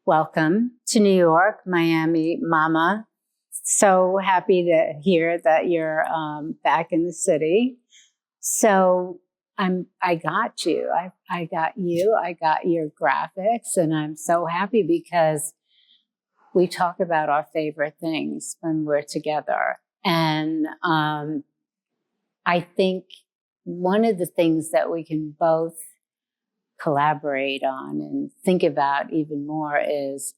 welcome to New York, Miami, Mama. So happy to hear that you're back in the city. So I got you. I got you. I got your graphics, and I'm so happy because we talk about our favorite things when we're together. And I think one of the things that we can both collaborate on and think about even more is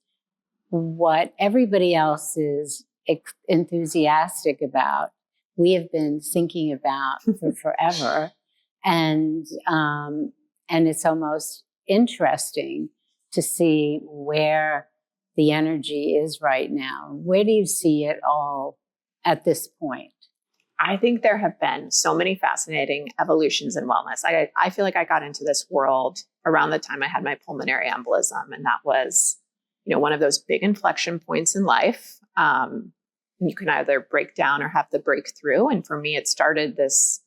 what everybody else is enthusiastic about. We have been thinking about for forever. And it's almost interesting to see where the energy is right now. Where do you see it all at this point? I think there have been so many fascinating evolutions in wellness. I feel like I got into this world around the time I had my pulmonary embolism. And that was, one of those big inflection points in life. You can either break down or have the breakthrough. And for me, it started this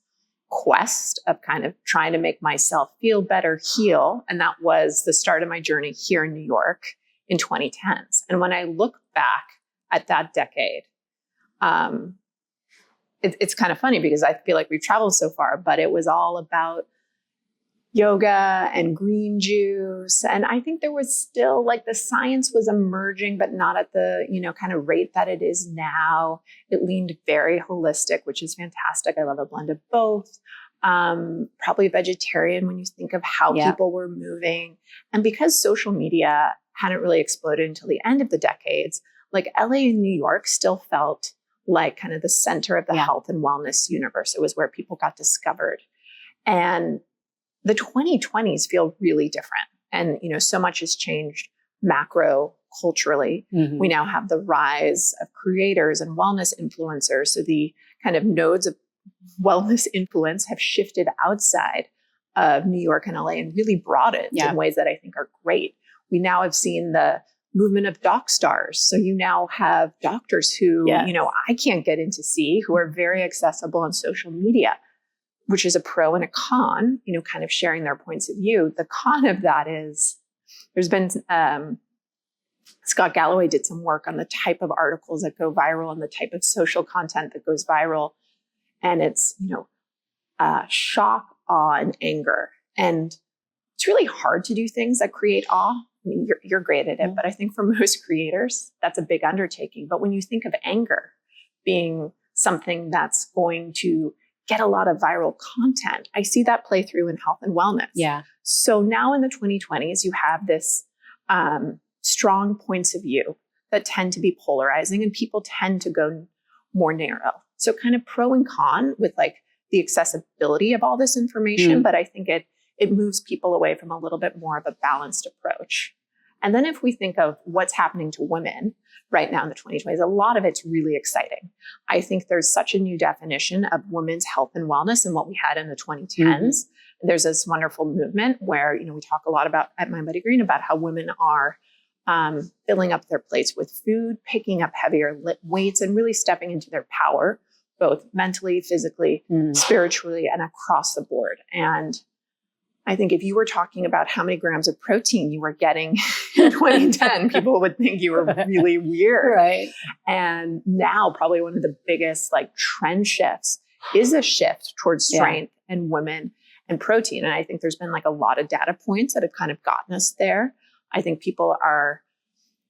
quest of kind of trying to make myself feel better, heal. And that was the start of my journey here in New York in 2010s. And when I look back at that decade, it's kind of funny because I feel like we've traveled so far, but it was all about yoga and green juice. And I think there was still the science was emerging, but not at the, kind of rate that it is now. It leaned very holistic, which is fantastic. I love a blend of both. Probably vegetarian when you think of how people were moving. And because social media hadn't really exploded until the end of the decades, LA and New York still felt like kind of the center of the health and wellness universe. It was where people got discovered. And the 2020s feel really different. And, so much has changed macro culturally. Mm-hmm. We now have the rise of creators and wellness influencers. So the kind of nodes of wellness influence have shifted outside of New York and LA and really broadened in ways that I think are great. We now have seen the movement of doc stars. So you now have doctors who, I can't get in to see, who are very accessible on social media, which is a pro and a con, kind of sharing their points of view. The con of that is there's been, Scott Galloway did some work on the type of articles that go viral and the type of social content that goes viral. And it's, shock, awe, and anger. And it's really hard to do things that create awe. I mean, you're great at it, but I think for most creators, that's a big undertaking. But when you think of anger being something that's going to get a lot of viral content, I see that play through in health and wellness. Yeah. So now in the 2020s, you have this strong points of view that tend to be polarizing, and people tend to go more narrow. So kind of pro and con with the accessibility of all this information, but I think it moves people away from a little bit more of a balanced approach. And then if we think of what's happening to women right now in the 2020s, a lot of it's really exciting. I think there's such a new definition of women's health and wellness than what we had in the 2010s. Mm-hmm. There's this wonderful movement where, we talk a lot about at My Body Green about how women are filling up their plates with food, picking up heavier weights, and really stepping into their power, both mentally, physically, spiritually, and across the board. And I think if you were talking about how many grams of protein you were getting in 2010, people would think you were really weird. Right. And now probably one of the biggest trend shifts is a shift towards strength and women and protein. And I think there's been a lot of data points that have kind of gotten us there. I think people are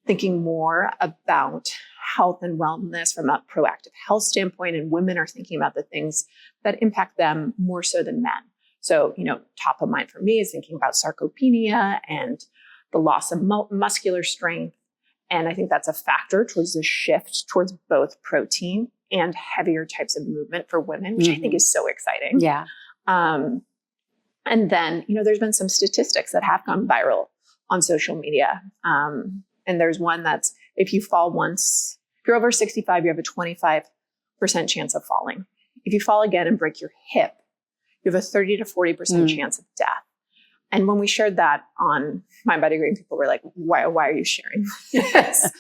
thinking more about health and wellness from a proactive health standpoint, and women are thinking about the things that impact them more so than men. So, top of mind for me is thinking about sarcopenia and the loss of muscular strength. And I think that's a factor towards the shift towards both protein and heavier types of movement for women, which I think is so exciting. Yeah. And then, there's been some statistics that have gone viral on social media. And there's one that's if you fall once, if you're over 65, you have a 25% chance of falling. If you fall again and break your hip, you have a 30 to 40% chance of death. And when we shared that on My Body Green, people were like, why are you sharing this?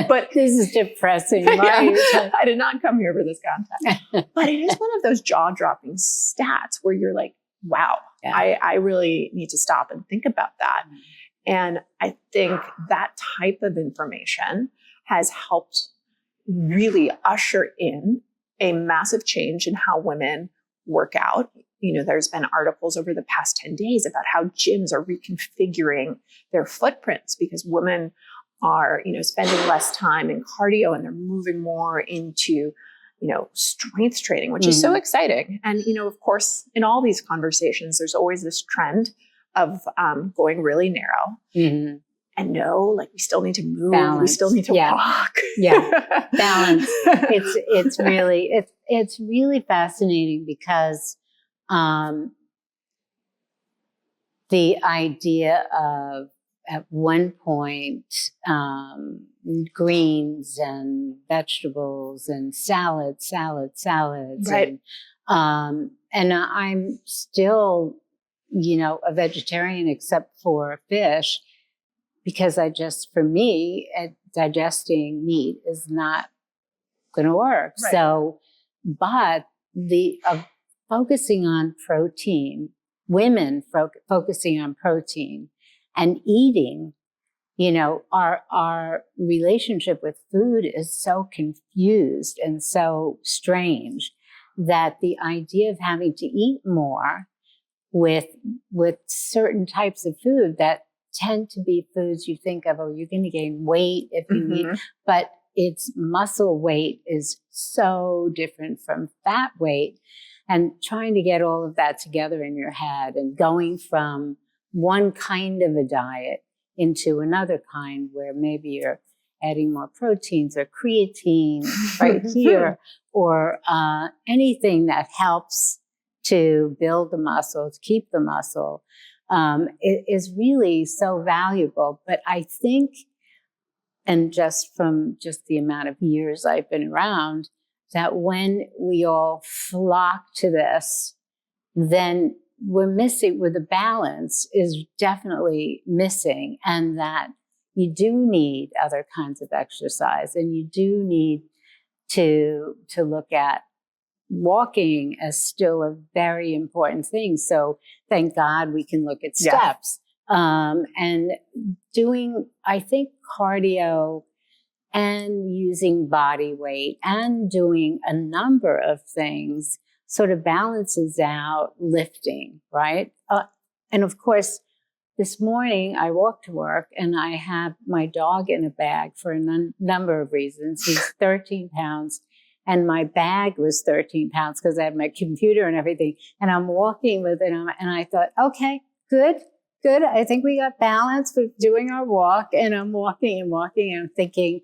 But this is depressing. I did not come here for this content. But it is one of those jaw-dropping stats where you're like, wow, I really need to stop and think about that. And I think that type of information has helped really usher in a massive change in how women work out. There's been articles over the past 10 days about how gyms are reconfiguring their footprints because women are, spending less time in cardio and they're moving more into, strength training, which is so exciting. And, of course, in all these conversations, there's always this trend of going really narrow. And we still need to move. Balance. We still need to walk. Yeah, balance. It's really fascinating because the idea of at one point greens and vegetables and salads, right? And I'm still, a vegetarian except for fish. Because for me, digesting meat is not going to work. Right. So, but the focusing on protein, women focusing on protein and eating, our relationship with food is so confused and so strange that the idea of having to eat more with certain types of food that tend to be foods you think of, you're going to gain weight if you eat, but its muscle weight is so different from fat weight. And trying to get all of that together in your head and going from one kind of a diet into another kind where maybe you're adding more proteins or creatine right here or anything that helps to build the muscle, to keep the muscle. It is really so valuable. But I think, and from the amount of years I've been around, that when we all flock to this, then we're missing, where the balance is definitely missing, and that you do need other kinds of exercise, and you do need to look at walking as still a very important thing. So thank God we can look at steps. And doing, I think, cardio and using body weight and doing a number of things sort of balances out lifting, right? And of course, this morning I walked to work and I have my dog in a bag for a number of reasons. He's 13 pounds. And my bag was 13 pounds because I had my computer and everything. And I'm walking with it. And I thought, okay, good. I think we got balance with doing our walk. And I'm walking and I'm thinking,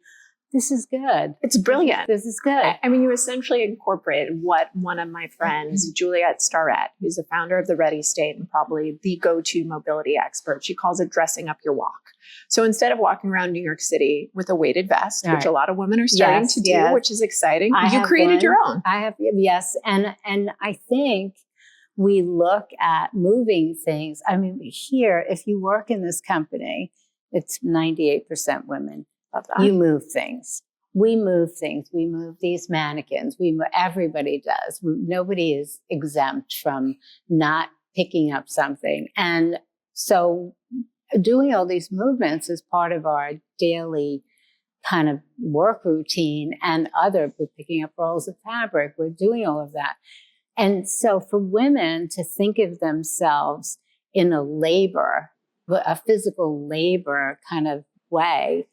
this is good. It's brilliant. This is good. I mean, you essentially incorporated what one of my friends, Juliette Starrett, who's the founder of the Ready State and probably the go-to mobility expert, she calls it dressing up your walk. So instead of walking around New York City with a weighted vest, which a lot of women are starting to do, which is exciting, you created your own. I have, yes. And I think we look at moving things. I mean, here, if you work in this company, it's 98% women. You move things. We move things. We move these mannequins. Everybody does. Nobody is exempt from not picking up something. And so doing all these movements is part of our daily kind of work routine, and we're picking up rolls of fabric. We're doing all of that. And so for women to think of themselves in a physical labor kind of way,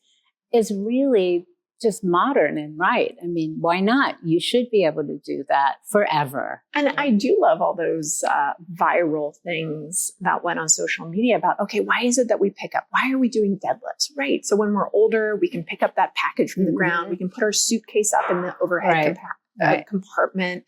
is really just modern and right. I mean, why not? You should be able to do that forever. And I do love all those viral things that went on social media about, okay, why is it that we pick up? Why are we doing deadlifts? Right. So when we're older, we can pick up that package from the ground. We can put our suitcase up in the overhead compartment.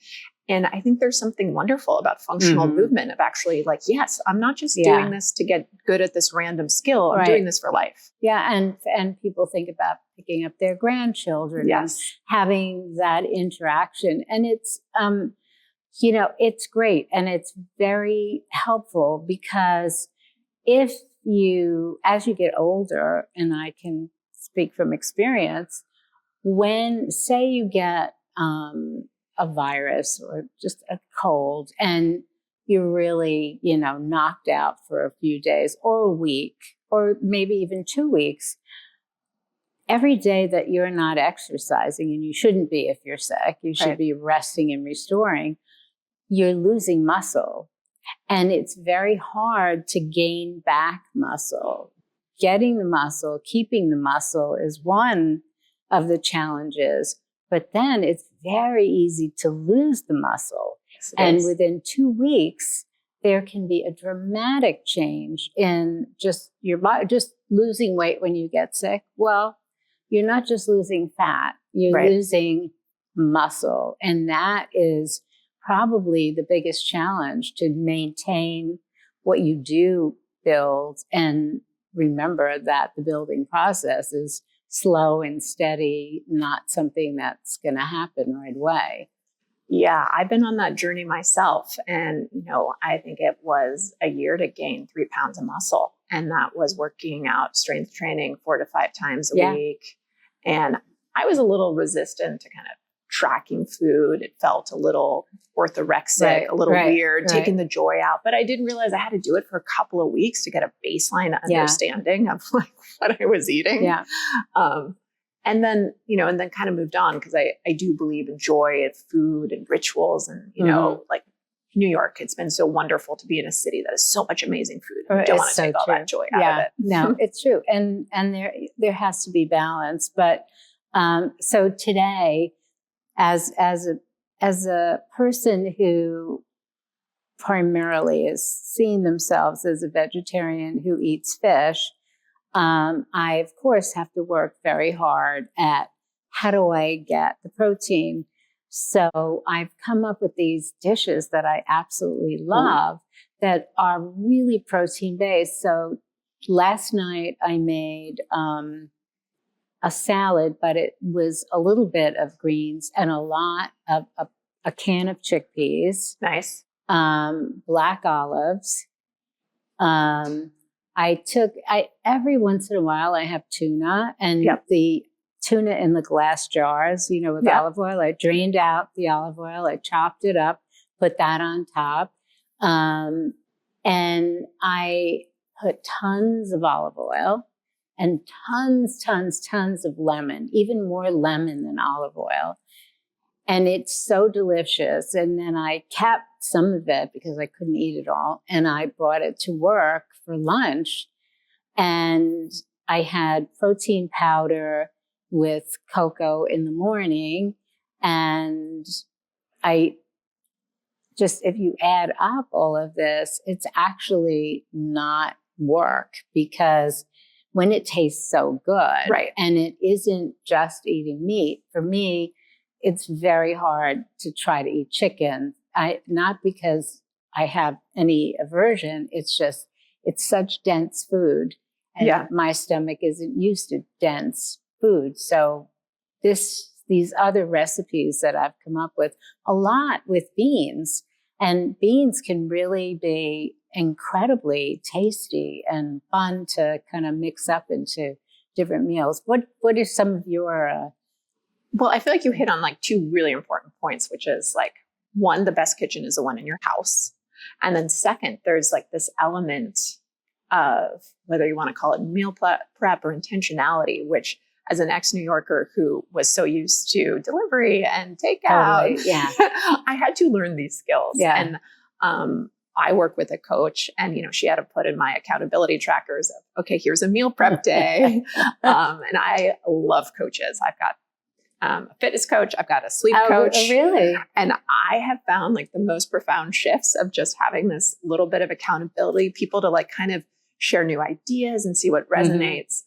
And I think there's something wonderful about functional movement of actually like, yes, I'm not just doing this to get good at this random skill. I'm doing this for life. Yeah. And people think about picking up their grandchildren and having that interaction. And it's, it's great. And it's very helpful because as you get older, and I can speak from experience, when say you get, a virus or just a cold and you're really, knocked out for a few days or a week or maybe even 2 weeks, every day that you're not exercising, and you shouldn't be if you're sick, you should be resting and restoring, you're losing muscle. And it's very hard to gain back muscle. Getting the muscle, keeping the muscle is one of the challenges, but then it's very easy to lose the muscle. Yes, and within 2 weeks, there can be a dramatic change in just your body, just losing weight when you get sick. Well, you're not just losing fat, you're losing muscle. And that is probably the biggest challenge, to maintain what you do build, and remember that the building process is slow and steady, not something that's going to happen right away. Yeah, I've been on that journey myself. And, I think it was a year to gain 3 pounds of muscle. And that was working out, strength training 4 to 5 times a week. And I was a little resistant to kind of tracking food. It felt a little orthorexic, a little weird, taking the joy out. But I didn't realize I had to do it for a couple of weeks to get a baseline understanding of like what I was eating. Yeah. And then, and then kind of moved on, because I do believe in joy of food and rituals, and, like New York, it's been so wonderful to be in a city that has so much amazing food. You don't want to take all that joy out of it. No, it's true. And there has to be balance. But so today, as a person who primarily is seeing themselves as a vegetarian who eats fish, I, of course, have to work very hard at how do I get the protein. So I've come up with these dishes that I absolutely love that are really protein-based. So last night I made a salad, but it was a little bit of greens and a lot of a can of chickpeas. Nice. Black olives. Every once in a while I have tuna, and the tuna in the glass jars, with olive oil. I drained out the olive oil, I chopped it up, put that on top. And I put tons of olive oil and tons of lemon, even more lemon than olive oil. And it's so delicious. And then I kept some of it because I couldn't eat it all. And I brought it to work for lunch. And I had protein powder with cocoa in the morning. And if you add up all of this, it's actually not work, because when it tastes so good, and it isn't just eating meat, for me, it's very hard to try to eat chicken. Not because I have any aversion, it's just, it's such dense food, and my stomach isn't used to dense food. So these other recipes that I've come up with, a lot with beans, and beans can really be incredibly tasty and fun to kind of mix up into different meals. What are some of your Well, I feel like you hit on like 2 really important points, which is like, one, the best kitchen is the one in your house. And then second, there's like this element of, whether you want to call it meal prep or intentionality, which as an ex-New Yorker who was so used to delivery and takeout, I had to learn these skills. And I work with a coach, and, she had to put in my accountability trackers of, okay, here's a meal prep day. And I love coaches. I've got a fitness coach. I've got a sleep coach. Oh, really? And I have found like the most profound shifts of just having this little bit of accountability, people to like kind of share new ideas and see what resonates.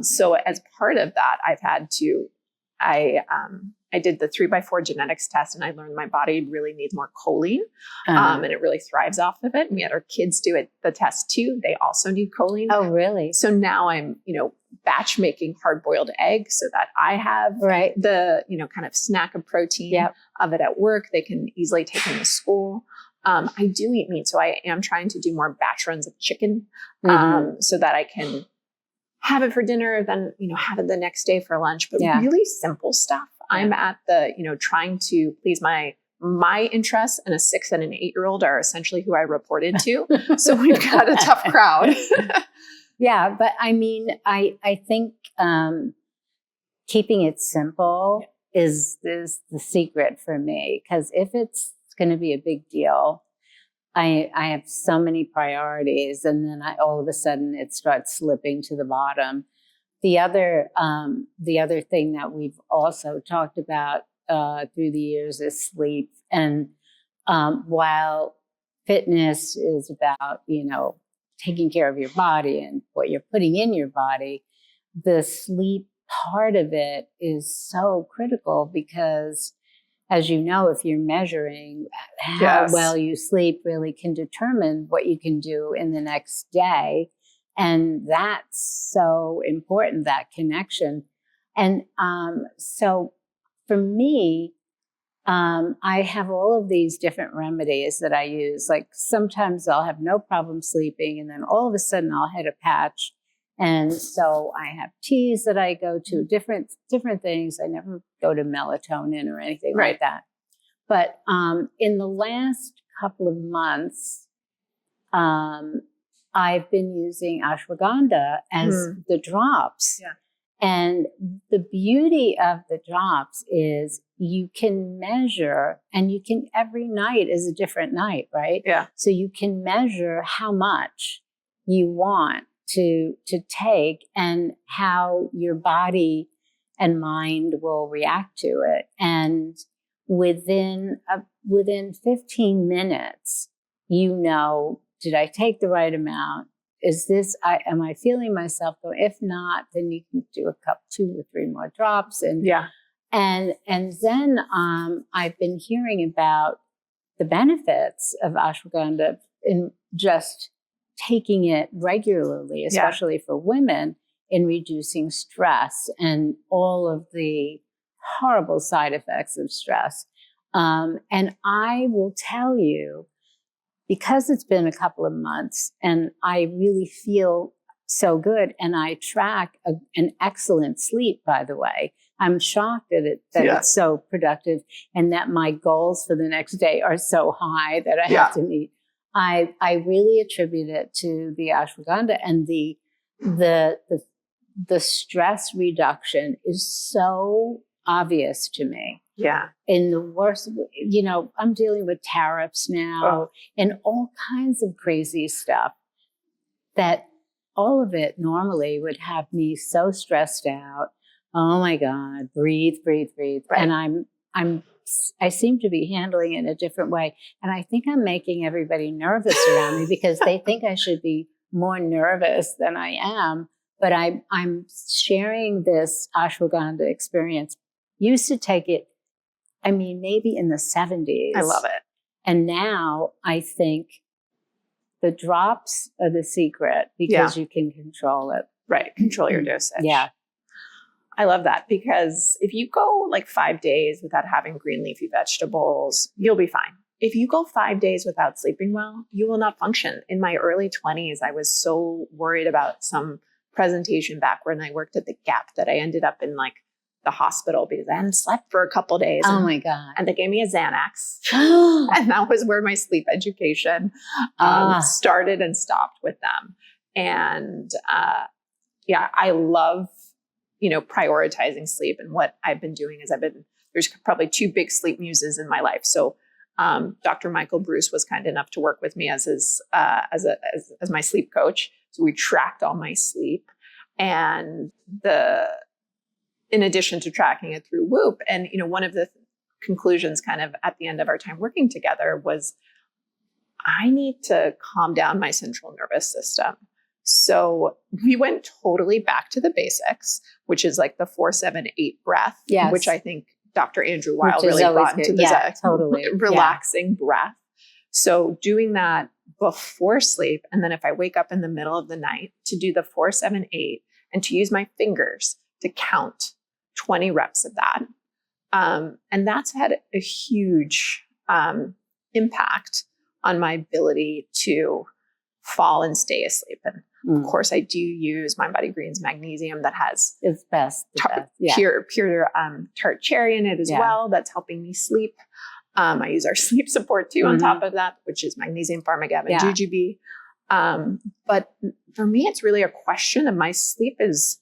So as part of that, I've had to, I did the 3x4 genetics test, and I learned my body really needs more choline, and it really thrives off of it. And we had our kids do the test too. They also need choline. Oh, really? So now I'm, batch making hard-boiled eggs so that I have the, kind of snack of protein of it at work. They can easily take them to school. I do eat meat, so I am trying to do more batch runs of chicken, so that I can have it for dinner, then, have it the next day for lunch, but really simple stuff. I'm at the, trying to please my interests, and a 6 and an 8-year-old are essentially who I reported to. So we've got a tough crowd. Yeah, but I mean, I think keeping it simple is the secret for me, because if it's going to be a big deal, I have so many priorities, and then all of a sudden it starts slipping to the bottom. The other thing that we've also talked about through the years is sleep. And while fitness is about, taking care of your body and what you're putting in your body, the sleep part of it is so critical, because as you know, if you're measuring how well you sleep really can determine what you can do in the next day. And that's so important, that connection. And so for me, I have all of these different remedies that I use. Like sometimes I'll have no problem sleeping, and then all of a sudden I'll hit a patch. And so I have teas that I go to, different things. I never go to melatonin or anything like that. But in the last couple of months, I've been using ashwagandha as the drops. Yeah. And the beauty of the drops is you can measure, and you can, every night is a different night, right? Yeah. So you can measure how much you want to take and how your body and mind will react to it. And within 15 minutes, did I take the right amount? Is this, am I feeling myself go? If not, then you can do 2 or 3 more drops. And then I've been hearing about the benefits of ashwagandha in just taking it regularly, especially for women, in reducing stress and all of the horrible side effects of stress. And I will tell you, because it's been a couple of months and I really feel so good, and I track an excellent sleep, by the way. I'm shocked that it's so productive, and that my goals for the next day are so high that I have to meet. I really attribute it to the ashwagandha, and the stress reduction is so obvious to me. Yeah. In the worst, I'm dealing with tariffs now and all kinds of crazy stuff, that all of it normally would have me so stressed out. Oh my God, breathe. Right. And I seem to be handling it in a different way. And I think I'm making everybody nervous around me, because they think I should be more nervous than I am. But I'm sharing this ashwagandha experience. Used to take it, maybe in the 70s. I love it. And now I think the drops are the secret, because you can control it. Right. Control your dosage. Yeah. I love that, because if you go like 5 days without having green leafy vegetables, you'll be fine. If you go 5 days without sleeping well, you will not function. In my early 20s, I was so worried about some presentation back when I worked at the Gap that I ended up in like the hospital because I hadn't slept for a couple days. Oh my God. And they gave me a Xanax. And that was where my sleep education started and stopped with them. And I love, prioritizing sleep. And what I've been doing is there's probably 2 big sleep muses in my life. So Dr. Michael Bruce was kind enough to work with me as my sleep coach. So we tracked all my sleep, and in addition to tracking it through Whoop. And, one of the conclusions kind of at the end of our time working together was, I need to calm down my central nervous system. So we went totally back to the basics, which is like the 4-7-8 breath, which I think Dr. Andrew Weil really brought into the relaxing breath. So doing that before sleep, and then if I wake up in the middle of the night, to do the 4-7-8 and to use my fingers to count 20 reps of that. And that's had a huge impact on my ability to fall and stay asleep. And of course, I do use Mind Body Green's magnesium that has pure tart cherry in it as well. That's helping me sleep. I use our sleep support too on top of that, which is magnesium, pharmagab, and jujube. But for me, it's really a question of my sleep is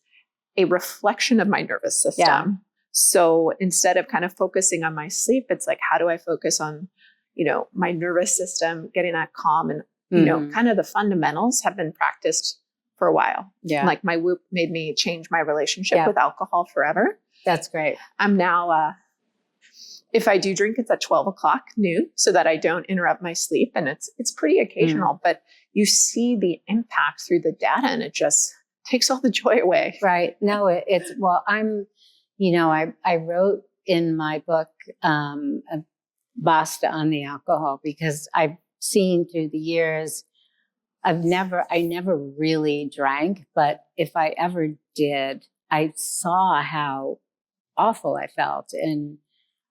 a reflection of my nervous system. Yeah. So instead of kind of focusing on my sleep, it's like, how do I focus on, my nervous system, getting that calm, and, kind of the fundamentals have been practiced for a while. Yeah. Like my Whoop made me change my relationship Yeah. with alcohol forever. That's great. I'm now, if I do drink, it's at 12 o'clock noon so that I don't interrupt my sleep. And it's pretty occasional, but you see the impact through the data and it just takes all the joy away. Right. No, I wrote in my book, Basta on the alcohol, because I've seen through the years, I never really drank, but if I ever did, I saw how awful I felt and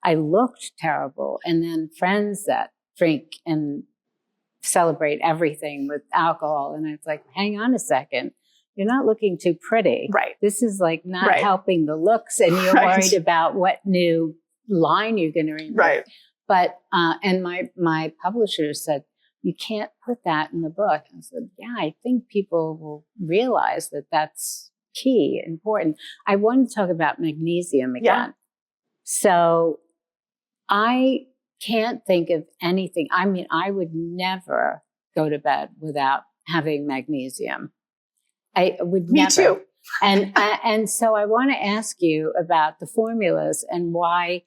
I looked terrible. And then friends that drink and celebrate everything with alcohol. And it's like, hang on a second. You're not looking too pretty. Right. This is like not helping the looks. And you're worried about what new line you're going to read. Right. But, and my publisher said, you can't put that in the book. I said, yeah, I think people will realize that that's key, important. I want to talk about magnesium again. Yeah. So I can't think of anything. I mean, I would never go to bed without having magnesium. I would Me never. too. And so I want to ask you about the formulas and why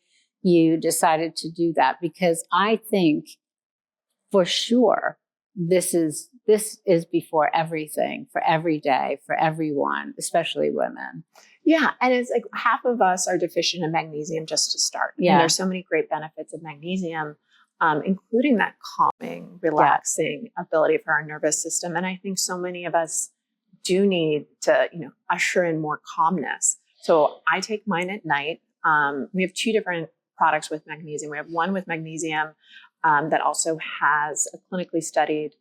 you decided to do that, because I think for sure this is before everything, for every day, for everyone, especially women. Yeah. And it's like half of us are deficient in magnesium just to start. Yeah. And there's so many great benefits of magnesium, including that calming, relaxing ability for our nervous system. And I think so many of us do need to, usher in more calmness. So I take mine at night. We have two different products with magnesium. We have one with magnesium that also has a clinically studied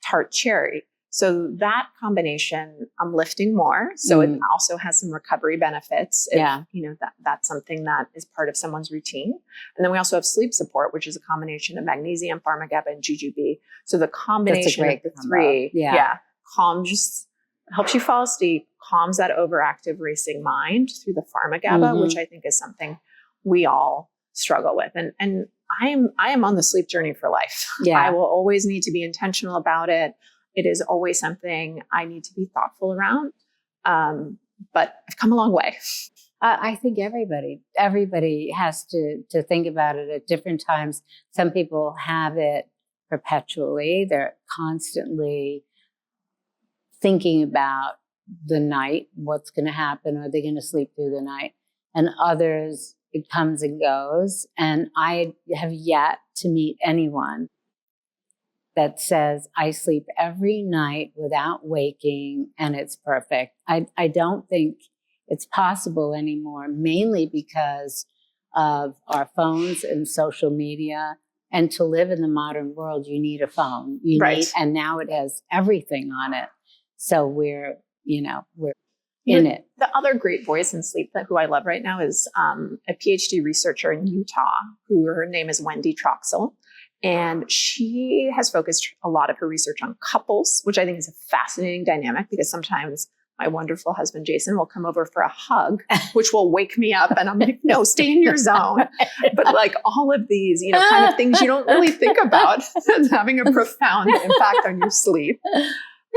tart cherry. So that combination, I'm lifting more. So it also has some recovery benefits. If, that's something that is part of someone's routine. And then we also have sleep support, which is a combination of magnesium, pharma-GABA, and jujube. So the combination of the three, calms, helps you fall asleep, calms that overactive racing mind through the pharma-GABA, which I think is something we all struggle with. And I am on the sleep journey for life. Yeah. I will always need to be intentional about it. It is always something I need to be thoughtful around. But I've come a long way. I think everybody has to think about it at different times. Some people have it perpetually. They're constantly thinking about the night, what's going to happen. Are they going to sleep through the night? And others, it comes and goes. And I have yet to meet anyone that says, I sleep every night without waking and it's perfect. I don't think it's possible anymore, mainly because of our phones and social media. And to live in the modern world, you need a phone. And now it has everything on it. So we're in it. The other great voice in sleep who I love right now is a PhD researcher in Utah, her name is Wendy Troxel. And she has focused a lot of her research on couples, which I think is a fascinating dynamic because sometimes my wonderful husband, Jason, will come over for a hug, which will wake me up. And I'm like, no, stay in your zone. But like all of these, kind of things you don't really think about having a profound impact on your sleep.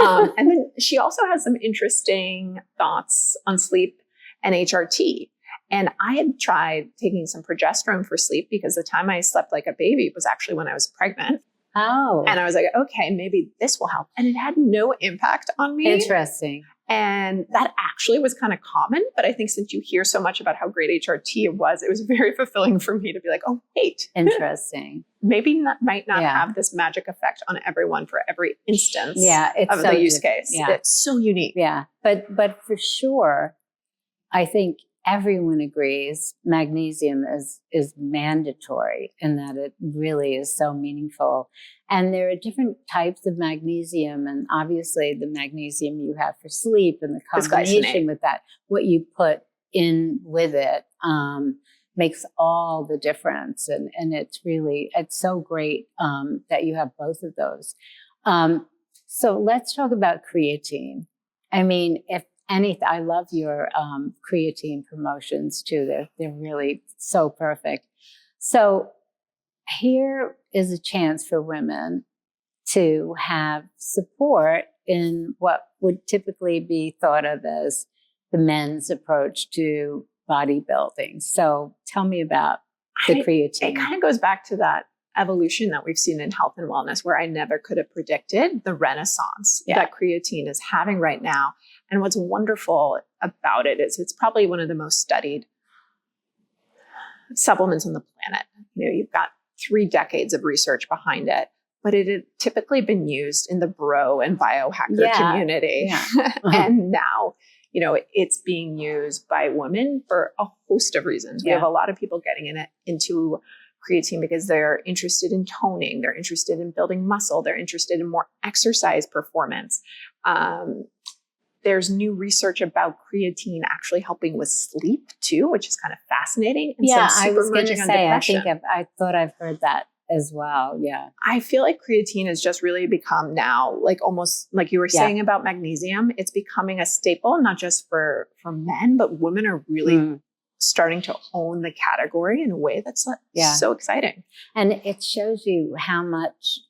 And then she also has some interesting thoughts on sleep and HRT. And I had tried taking some progesterone for sleep because the time I slept like a baby was actually when I was pregnant. Oh. And I was like, okay, maybe this will help. And it had no impact on me. Interesting. And that actually was kind of common. But I think since you hear so much about how great HRT it was very fulfilling for me to be like, oh, wait. Interesting. Maybe might not have this magic effect on everyone for every instance of so the use case. Yeah. It's so unique. Yeah. But for sure, I think everyone agrees magnesium is mandatory and that it really is so meaningful. And there are different types of magnesium, and obviously the magnesium you have for sleep and the combination with that, what you put in with it makes all the difference. And it's so great that you have both of those. So let's talk about creatine. I mean, if anything, I love your creatine promotions too. They're really so perfect. So here is a chance for women to have support in what would typically be thought of as the men's approach to bodybuilding. So tell me about the creatine. It kind of goes back to that evolution that we've seen in health and wellness, where I never could have predicted the renaissance that creatine is having right now. And what's wonderful about it is it's probably one of the most studied supplements on the planet. You've got 3 decades of research behind it, but it had typically been used in the bro and biohacker community. Yeah. And now, it's being used by women for a host of reasons. We have a lot of people getting into creatine because they're interested in toning, they're interested in building muscle, they're interested in more exercise performance. There's new research about creatine actually helping with sleep too, which is kind of fascinating. And I was going to say, I thought I've heard that as well. Yeah. I feel like creatine has just really become now, like almost like you were saying about magnesium, it's becoming a staple, not just for men, but women are really starting to own the category in a way that's so exciting. And it shows you how much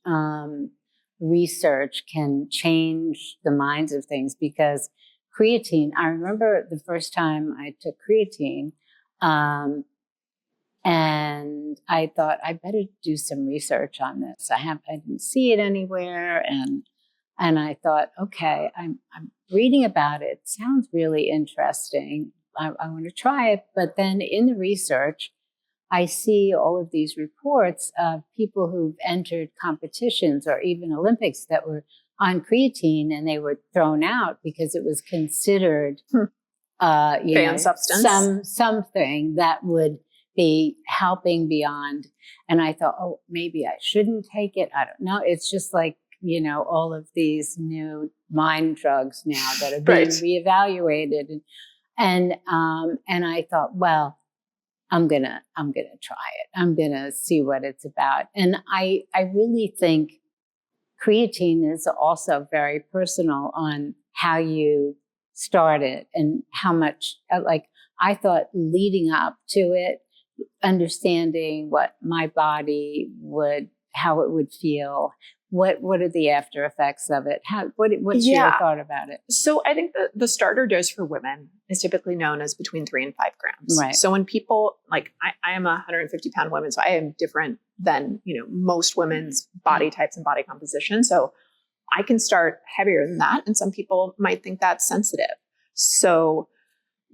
research can change the minds of things, because creatine, I remember the first time I took creatine, and I thought I better do some research on this. I didn't see it anywhere, and I thought, okay, I'm reading about it. It sounds really interesting. I want to try it. But then in the research, I see all of these reports of people who've entered competitions or even Olympics that were on creatine, and they were thrown out because it was considered banned substance, something that would be helping beyond. And I thought, oh, maybe I shouldn't take it. I don't know. It's just like, all of these new mind drugs now that are being reevaluated. And I thought, well, I'm gonna try it. I'm gonna see what it's about. And I really think creatine is also very personal on how you start it and how much, I thought leading up to it, understanding what my body how it would feel, what are the after effects of it? What's your thought about it? So I think the starter dose for women is typically known as between 3 and 5 grams. Right. So when people, like I am a 150-pound woman, so I am different than, most women's body types and body composition. So I can start heavier than that. And some people might think that's sensitive. So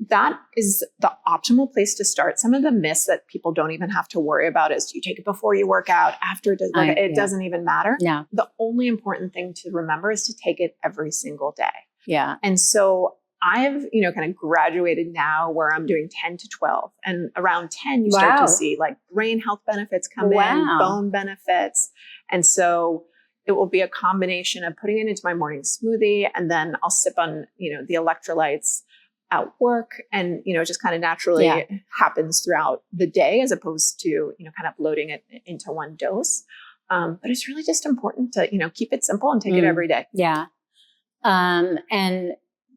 that is the optimal place to start. Some of the myths that people don't even have to worry about is, do you take it before you work out, after it doesn't even matter. No. The only important thing to remember is to take it every single day. Yeah. And so I've, kind of graduated now where I'm doing 10 to 12, and around 10, you start to see like brain health benefits come in, bone benefits. And so it will be a combination of putting it into my morning smoothie, and then I'll sip on, the electrolytes at work, and just kind of naturally happens throughout the day, as opposed to kind of loading it into one dose. But it's really just important to keep it simple and take it every day. Yeah. And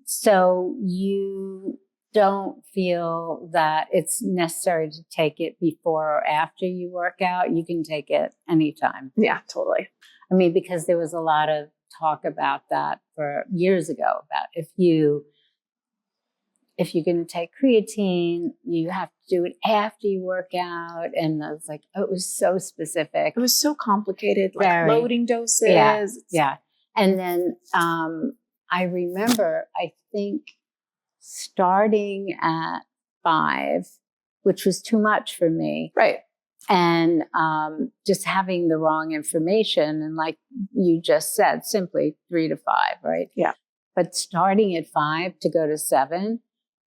so you don't feel that it's necessary to take it before or after you work out. You can take it anytime. Yeah, totally. I mean, because there was a lot of talk about that for years ago, about if you're going to take creatine, you have to do it after you work out. And I was like, it was so specific. It was so complicated, like loading doses. Yeah. And then I remember, I think, starting at 5, which was too much for me. Right. And just having the wrong information. And like you just said, simply 3 to 5, right? Yeah. But starting at 5 to go to 7,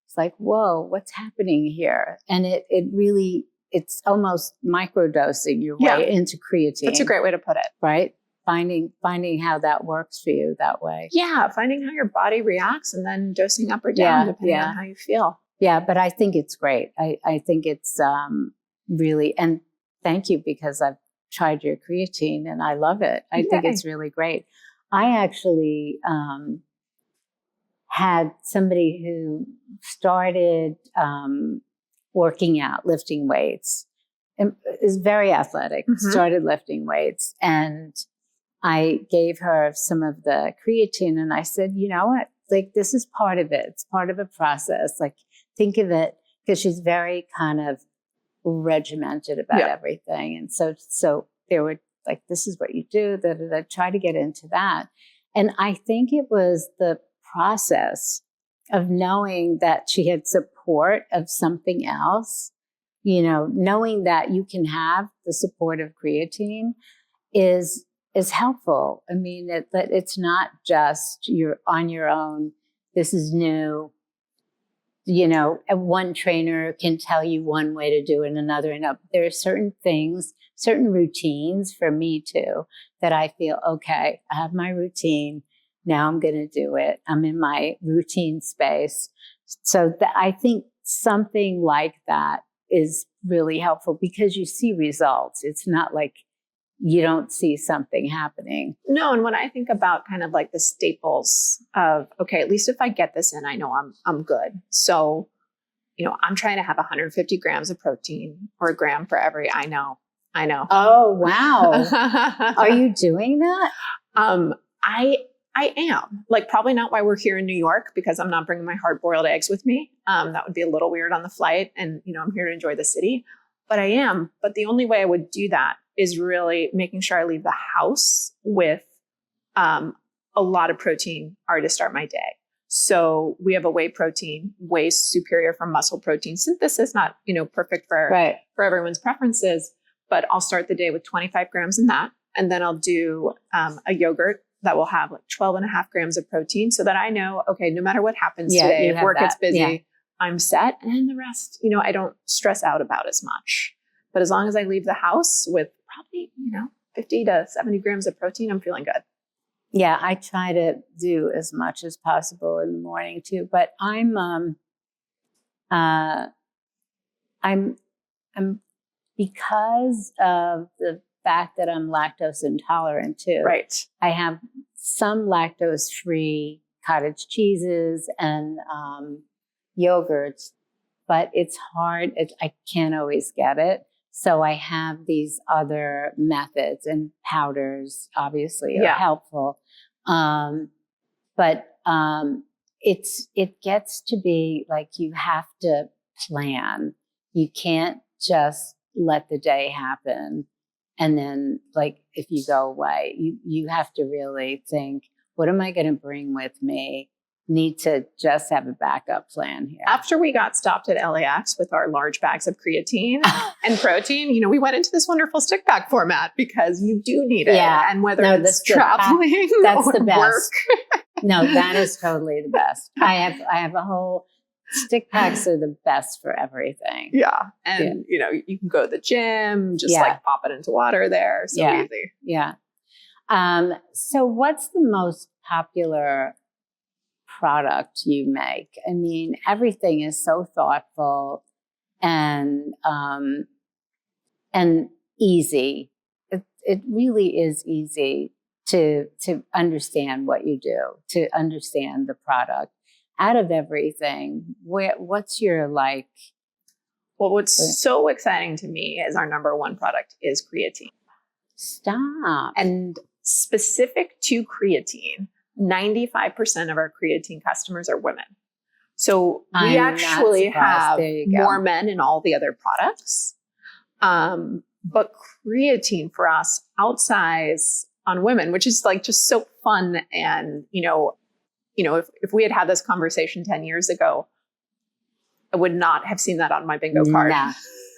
it's like, whoa, what's happening here? And it's almost microdosing your way into creatine. That's a great way to put it. Right? Finding how that works for you that way. Yeah, finding how your body reacts and then dosing up or down depending on how you feel. Yeah, but I think it's great. I think it's really, and thank you, because I've tried your creatine and I love it. I think it's really great. I actually had somebody who started working out, lifting weights, and is very athletic, started lifting weights. And I gave her some of the creatine and I said, you know what, like this is part of it. It's part of a process. Like think of it, because she's very kind of regimented about everything. And so they were like, this is what you do, that try to get into that. And I think it was the process of knowing that she had support of something else, you know, knowing that you can have the support of creatine is helpful. I mean, it's not just you're on your own. This is new. You know, one trainer can tell you one way to do it, another. And there are certain things, certain routines for me too, that I feel, okay, I have my routine. Now I'm going to do it. I'm in my routine space. So I think something like that is really helpful because you see results. It's not like you don't see something happening. No, and when I think about kind of like the staples of, okay, at least if I get this in, I know I'm good. So, you know, I'm trying to have 150 grams of protein or a gram for every, I know. Oh, wow. Are you doing that? I am, like, probably not why we're here in New York, because I'm not bringing my hard-boiled eggs with me. That would be a little weird on the flight. And, you know, I'm here to enjoy the city, but I am. But the only way I would do that is really making sure I leave the house with a lot of protein already to start my day. So we have a whey protein, way superior from muscle protein synthesis, not, you know, perfect for everyone's preferences, but I'll start the day with 25 grams in that. And then I'll do a yogurt that will have like 12 and a half grams of protein so that I know, okay, no matter what happens today, if work gets busy, I'm set. And then the rest, you know, I don't stress out about as much. But as long as I leave the house with probably, you know, 50 to 70 grams of protein, I'm feeling good. Yeah, I try to do as much as possible in the morning too. But I'm because of the fact that I'm lactose intolerant too. Right. I have some lactose-free cottage cheeses and yogurts, but it's hard. I can't always get it. So I have these other methods, and powders obviously are helpful. But it gets to be like you have to plan. You can't just let the day happen. And then, like, if you go away, you have to really think, what am I going to bring with me? Need to just have a backup plan here. After we got stopped at LAX with our large bags of creatine and protein, you know, we went into this wonderful stick pack format because you do need it. Yeah. And whether it's traveling that's or the best. work. No, that is totally the best. I have a whole stick packs are the best for everything. Yeah. And, you know, you can go to the gym, just like pop it into water there. So easy. Yeah. So what's the most popular product you make? I mean, everything is so thoughtful and easy. It really is easy to understand what you do, to understand the product. Out of everything, what's your like? Well, what's so exciting to me is our number one product is creatine. Stop. And specific to creatine, 95% of our creatine customers are women. So we actually have more men in all the other products. But creatine for us outsize on women, which is like just so fun. And, you know, if we had this conversation 10 years ago, I would not have seen that on my bingo card.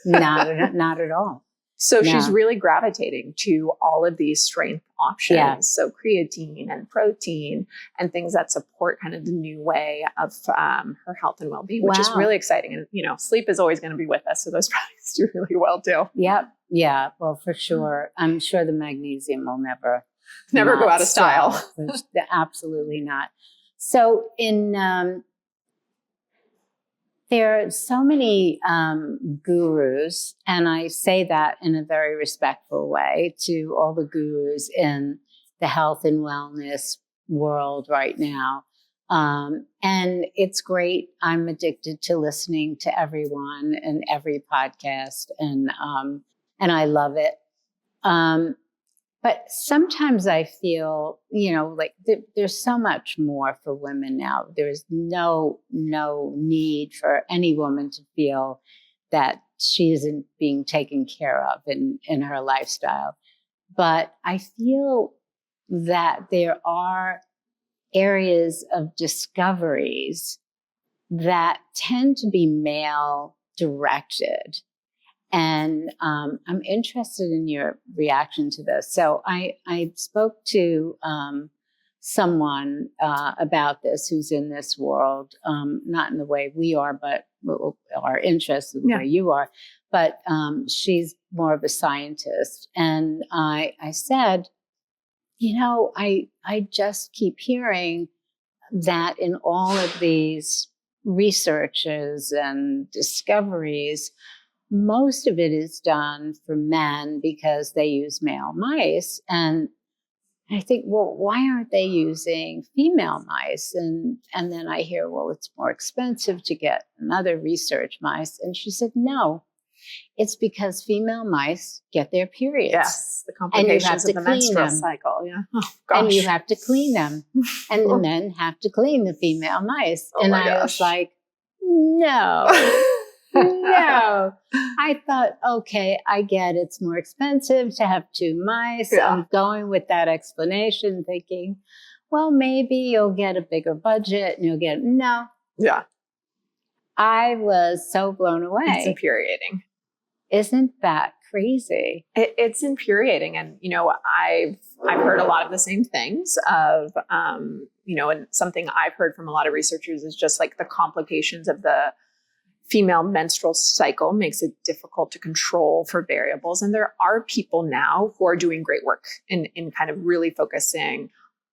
Not at all. So she's really gravitating to all of these strength options. Yeah. So creatine and protein and things that support kind of the new way of her health and well-being, which is really exciting. And, you know, sleep is always going to be with us. So those products do really well too. Yep. Yeah. Well, for sure. I'm sure the magnesium will never go out of style. Absolutely not. So there are so many gurus, and I say that in a very respectful way to all the gurus in the health and wellness world right now. And it's great. I'm addicted to listening to everyone and every podcast, and I love it. But sometimes I feel, like there's so much more for women now. There's no need for any woman to feel that she isn't being taken care of in her lifestyle. But I feel that there are areas of discoveries that tend to be male directed. And I'm interested in your reaction to this. So I spoke to someone about this who's in this world, not in the way we are, but our interests in the way you are. But she's more of a scientist. And I said, I just keep hearing that in all of these researches and discoveries, most of it is done for men because they use male mice. And I think, well, why aren't they using female mice? And then I hear, well, it's more expensive to get another research mice. And she said, no, it's because female mice get their periods. Yes, the complications of the menstrual cycle. Yeah. Oh, gosh. And you have to clean them. And the men have to clean the female mice. Oh, and my I gosh. was like, no. No, I thought, okay, I get it's more expensive to have two mice. Yeah. I'm going with that explanation, thinking, well, maybe you'll get a bigger budget and you'll get, no. Yeah. I was so blown away. It's infuriating. Isn't that crazy? It's infuriating. And, I've heard a lot of the same things of, and something I've heard from a lot of researchers is just like the complications of the female menstrual cycle makes it difficult to control for variables. And there are people now who are doing great work in kind of really focusing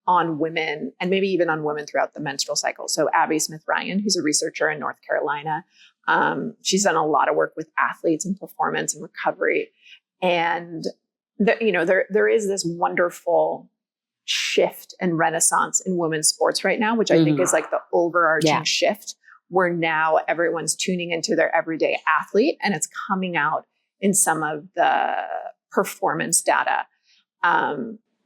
on women and maybe even on women throughout the menstrual cycle. So Abby Smith-Ryan, who's a researcher in North Carolina, she's done a lot of work with athletes and performance and recovery. And there is this wonderful shift and renaissance in women's sports right now, which I think is like the overarching shift, where now everyone's tuning into their everyday athlete, and it's coming out in some of the performance data.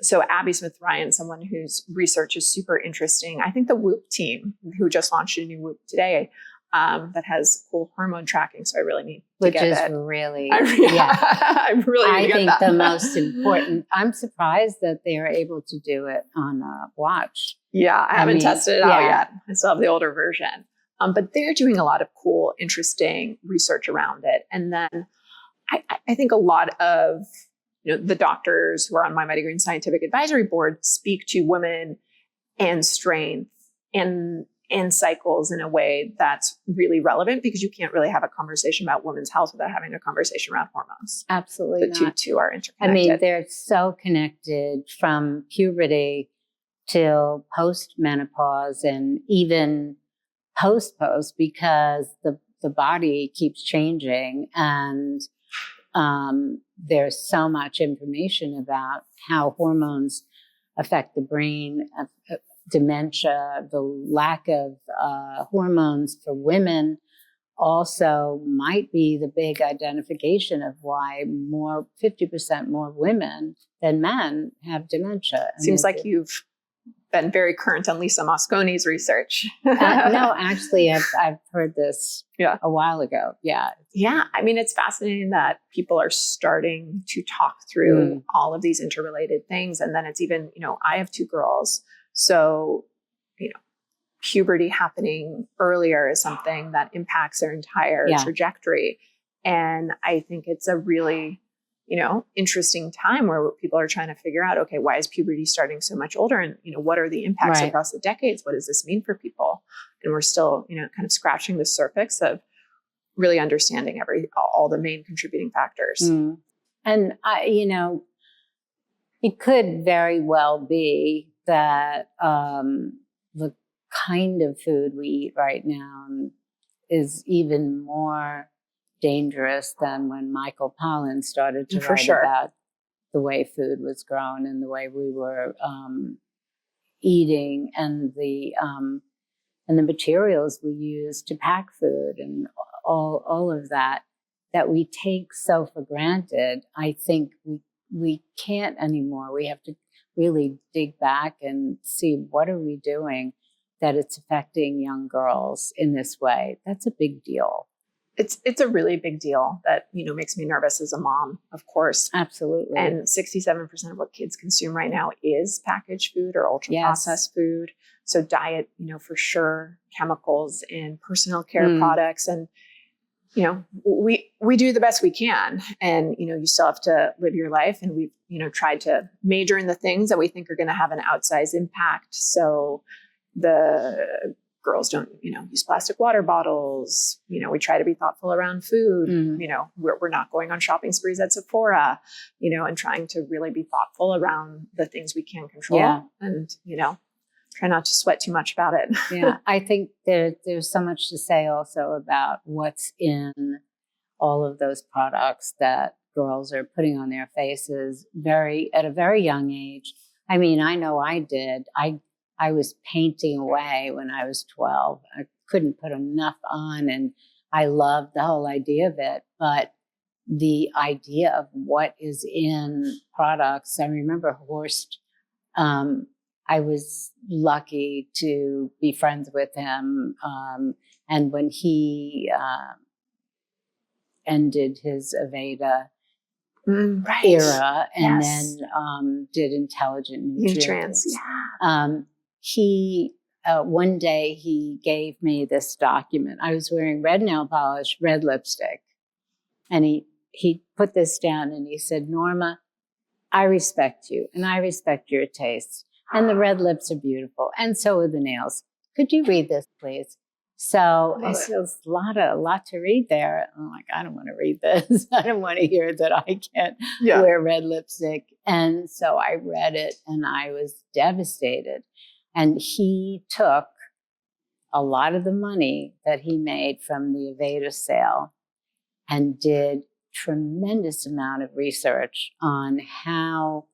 So Abby Smith-Ryan, someone whose research is super interesting. I think the Whoop team, who just launched a new Whoop today, that has cool hormone tracking. So I really need to get it. Which is really, I really need I to think get that. the most important. I'm surprised that they are able to do it on a watch. Yeah, I haven't tested it out yet. I still have the older version. But they're doing a lot of cool, interesting research around it. And then I think a lot of the doctors who are on my Mighty Green Scientific Advisory Board speak to women and strength and cycles in a way that's really relevant, because you can't really have a conversation about women's health without having a conversation around hormones. Absolutely The not. two are interconnected. I mean, they're so connected from puberty till post-menopause and even post, because the body keeps changing, and there's so much information about how hormones affect the brain, dementia, the lack of hormones for women also might be the big identification of why 50% more women than men have dementia. Seems like you've been very current on Lisa Mosconi's research. No, actually, I've heard this a while ago. Yeah. I mean, it's fascinating that people are starting to talk through all of these interrelated things. And then it's even, I have two girls. So, puberty happening earlier is something that impacts their entire trajectory. And I think it's a really, interesting time where people are trying to figure out, okay, why is puberty starting so much older? And, what are the impacts across the decades? What does this mean for people? And we're still, kind of scratching the surface of really understanding all the main contributing factors. And it could very well be that the kind of food we eat right now is even more dangerous than when Michael Pollan started to write about the way food was grown and the way we were eating, and the materials we use to pack food, and all of that we take so for granted. I think we can't anymore. We have to really dig back and see, what are we doing that it's affecting young girls in this way? That's a big deal. It's a really big deal that, makes me nervous as a mom, of course. Absolutely. And 67% of what kids consume right now is packaged food or ultra processed food. So diet, for sure, chemicals in personal care products. And, we do the best we can. And, you still have to live your life. And we've, tried to major in the things that we think are going to have an outsized impact. So the girls don't, use plastic water bottles. We try to be thoughtful around food. We're not going on shopping sprees at Sephora, and trying to really be thoughtful around the things we can control, and, try not to sweat too much about it. Yeah. I think there's so much to say also about what's in all of those products that girls are putting on their faces at a very young age. I mean, I know I did. I was painting away when I was 12. I couldn't put enough on, and I loved the whole idea of it. But the idea of what is in products, I remember Horst, I was lucky to be friends with him. And when he ended his Aveda era and then did intelligent nutrients. He one day he gave me this document. I was wearing red nail polish, red lipstick, and he put this down and he said, "Norma, I respect you and I respect your taste, and the red lips are beautiful, and so are the nails. Could you read this, please?" So it's a lot to read there. I'm like, I don't want to read this. I don't want to hear that I can't wear red lipstick. And so I read it and I was devastated. And he took a lot of the money that he made from the Aveda sale and did tremendous amount of research on how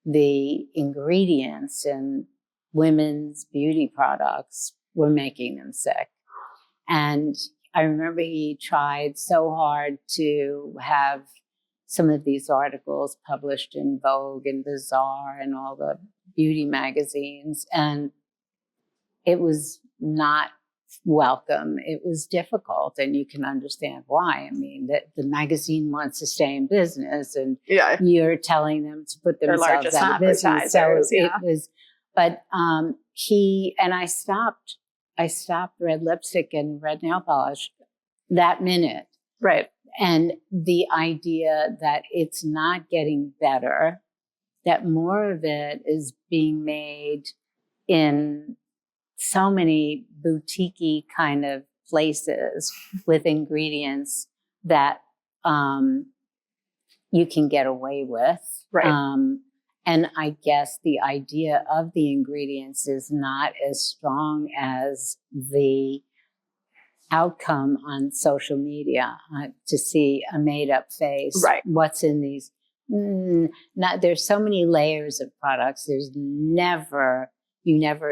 the ingredients in women's beauty products were making them sick. And I remember he tried so hard to have some of these articles published in Vogue and Bazaar and all the beauty magazines, and it was not welcome. It was difficult, and you can understand why. I mean, that the magazine wants to stay in business, and you're telling them to put themselves out of business. So it was, but I stopped red lipstick and red nail polish that minute. Right. And the idea that it's not getting better, that more of it is being made in so many boutique-y kind of places with ingredients that you can get away with. Right. And I guess the idea of the ingredients is not as strong as the outcome on social media, to see a made-up face. Right. What's in these? There's so many layers of products. You never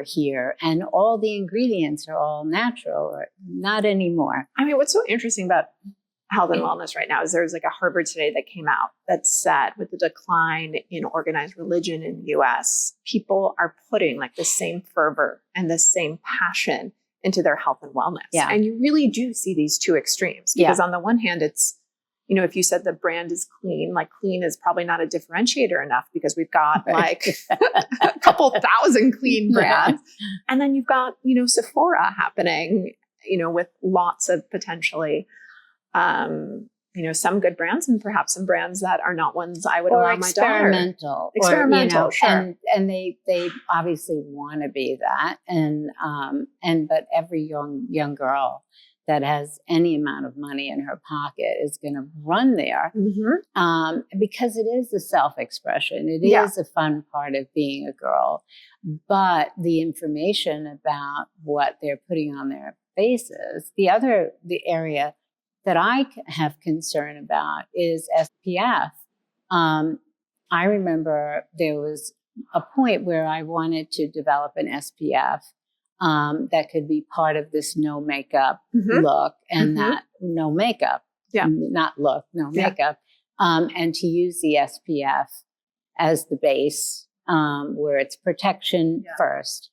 hear, and all the ingredients are all natural, or not anymore. I mean, what's so interesting about health and wellness right now is there's like a Harvard today that came out that said, with the decline in organized religion in the US, people are putting like the same fervor and the same passion into their health and wellness. Yeah. And you really do see these two extremes, because on the one hand, it's, if you said the brand is clean, like clean is probably not a differentiator enough, because we've got like a couple thousand clean brands. And then you've got, Sephora happening, with lots of potentially, some good brands, and perhaps some brands that are not ones I would allow my daughter. Experimental, sure. And they obviously want to be that. But every young girl that has any amount of money in her pocket is going to run there, because it is a self-expression. It is a fun part of being a girl. But the information about what they're putting on their faces, the area that I have concern about is SPF. I remember there was a point where I wanted to develop an SPF that could be part of this no makeup look, and that no makeup, not look, no makeup, and to use the SPF as the base, where it's protection first.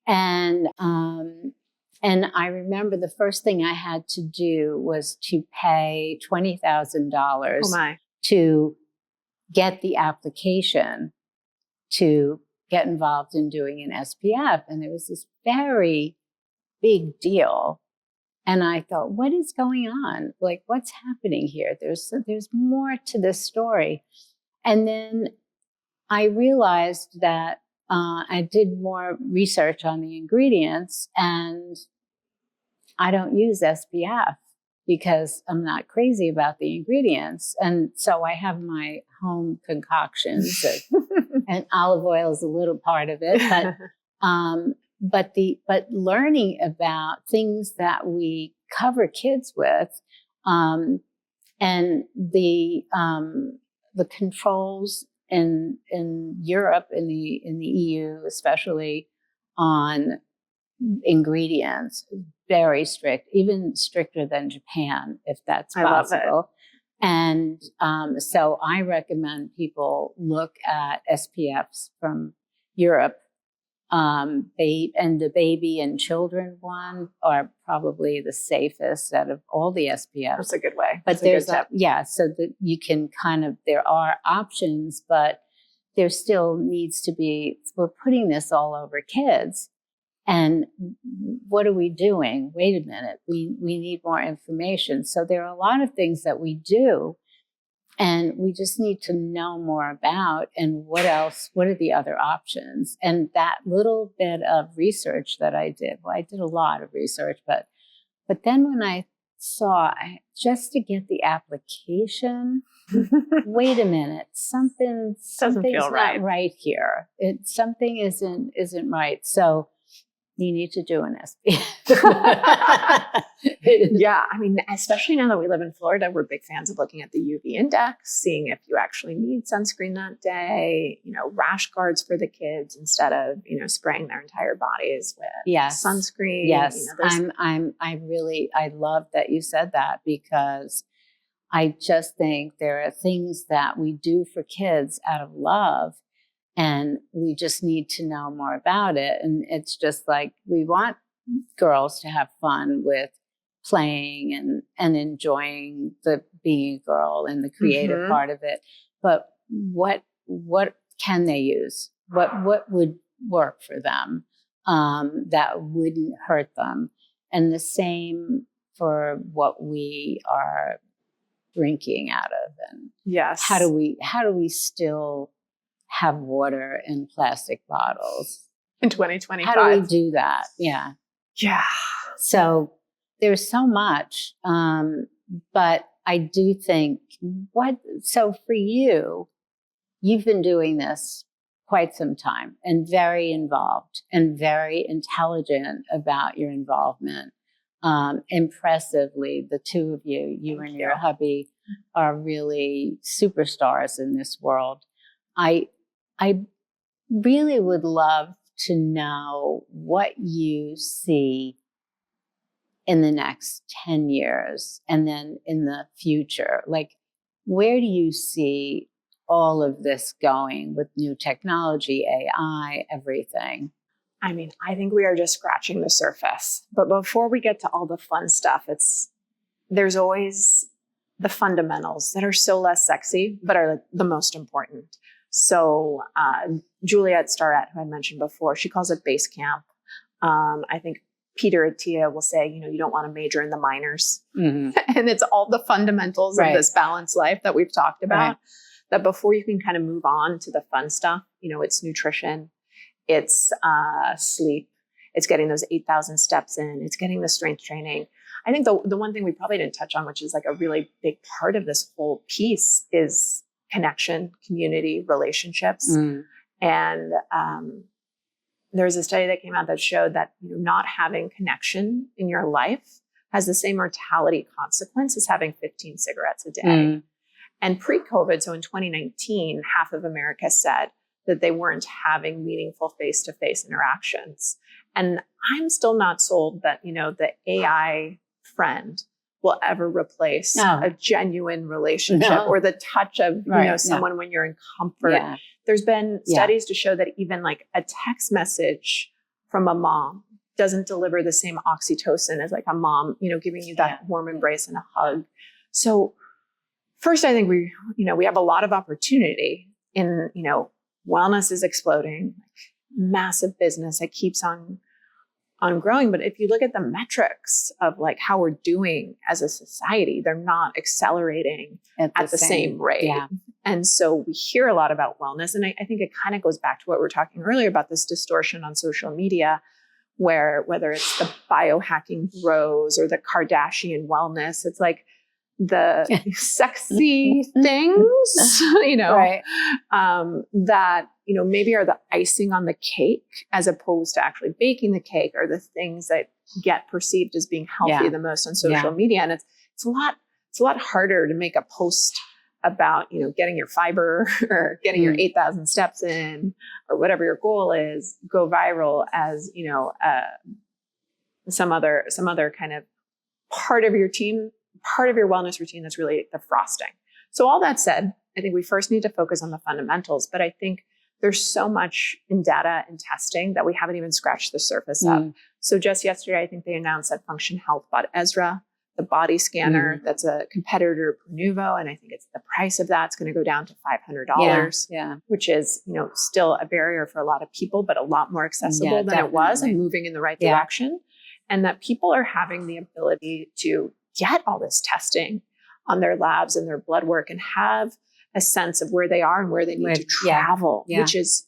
And I remember the first thing I had to do was to pay $20,000 to get the application to get involved in doing an SPF. And it was this very big deal. And I thought, what is going on? Like, what's happening here? There's more to this story. And then I realized that I did more research on the ingredients, and I don't use SPF because I'm not crazy about the ingredients. And so I have my home concoctions and olive oil is a little part of it. But learning about things that we cover kids with, and the controls in Europe, in the EU especially, on ingredients, very strict, even stricter than Japan, if that's possible. I love it. And so I recommend people look at SPFs from Europe. And the baby and children one are probably the safest out of all the SPFs. That's a good way. But there's so that you can there are options, but there still needs to be, we're putting this all over kids. And what are we doing? Wait a minute, we need more information. So there are a lot of things that we do, and we just need to know more about, and what are the other options? And that little bit of research that I did a lot of research, but then when I saw, just to get the application, wait a minute, something's not right here. Something isn't right. So you need to do an SPF. Yeah, I mean, especially now that we live in Florida, we're big fans of looking at the UV index, seeing if you actually need sunscreen that day, rash guards for the kids instead of, spraying their entire bodies with sunscreen. Yes, I love that you said that, because I just think there are things that we do for kids out of love, and we just need to know more about it. And it's just like, we want girls to have fun with playing and enjoying being a girl and the creative part of it. But what can they use? What would work for them that wouldn't hurt them? And the same for what we are drinking out of. And how do we still have water in plastic bottles in 2025? How do we do that? Yeah. So there's so much, but I do think so for you, you've been doing this quite some time, and very involved and very intelligent about your involvement. Impressively, the two of you and your hubby, are really superstars in this world. I really would love to know what you see in the next 10 years and then in the future. Like, where do you see all of this going with new technology, AI, everything? I mean, I think we are just scratching the surface. But before we get to all the fun stuff, there's always the fundamentals that are so less sexy, but are the most important. So Juliet Starrett, who I mentioned before, she calls it base camp. I think Peter Attia will say, you don't want to major in the minors. And it's all the fundamentals of this balanced life that we've talked about, that before you can kind of move on to the fun stuff, it's nutrition, it's sleep, it's getting those 8,000 steps in, it's getting the strength training. I think the one thing we probably didn't touch on, which is like a really big part of this whole piece, is connection, community, relationships. And there's a study that came out that showed that not having connection in your life has the same mortality consequence as having 15 cigarettes a day. And pre-COVID, so in 2019, half of America said that they weren't having meaningful face-to-face interactions. And I'm still not sold that, the AI friend will ever replace a genuine relationship or the touch of, someone when you're in comfort. Yeah. There's been studies to show that even like a text message from a mom doesn't deliver the same oxytocin as like a mom, giving you that warm embrace and a hug. So first, I think we have a lot of opportunity in, wellness is exploding, massive business that keeps on growing. But if you look at the metrics of like how we're doing as a society, they're not accelerating at the same rate. Yeah. And so we hear a lot about wellness. And I think it kind of goes back to what we were talking earlier about this distortion on social media, where whether it's the biohacking bros or the Kardashian wellness, it's like the sexy things, right. That, maybe are the icing on the cake as opposed to actually baking the cake, or the things that get perceived as being healthy the most on social media. And it's a lot harder to make a post about, getting your fiber or getting your 8,000 steps in or whatever your goal is, go viral as, some other kind of part of your wellness routine that's really the frosting. So all that said, I think we first need to focus on the fundamentals, but I think there's so much in data and testing that we haven't even scratched the surface of. So just yesterday, I think they announced that Function Health bought Ezra, the body scanner that's a competitor to Pronuvo. And I think it's the price of that's going to go down to $500, which is, still a barrier for a lot of people, but a lot more accessible than it was and moving in the right direction. And that people are having the ability to get all this testing on their labs and their blood work and have a sense of where they are and where they need to travel, which is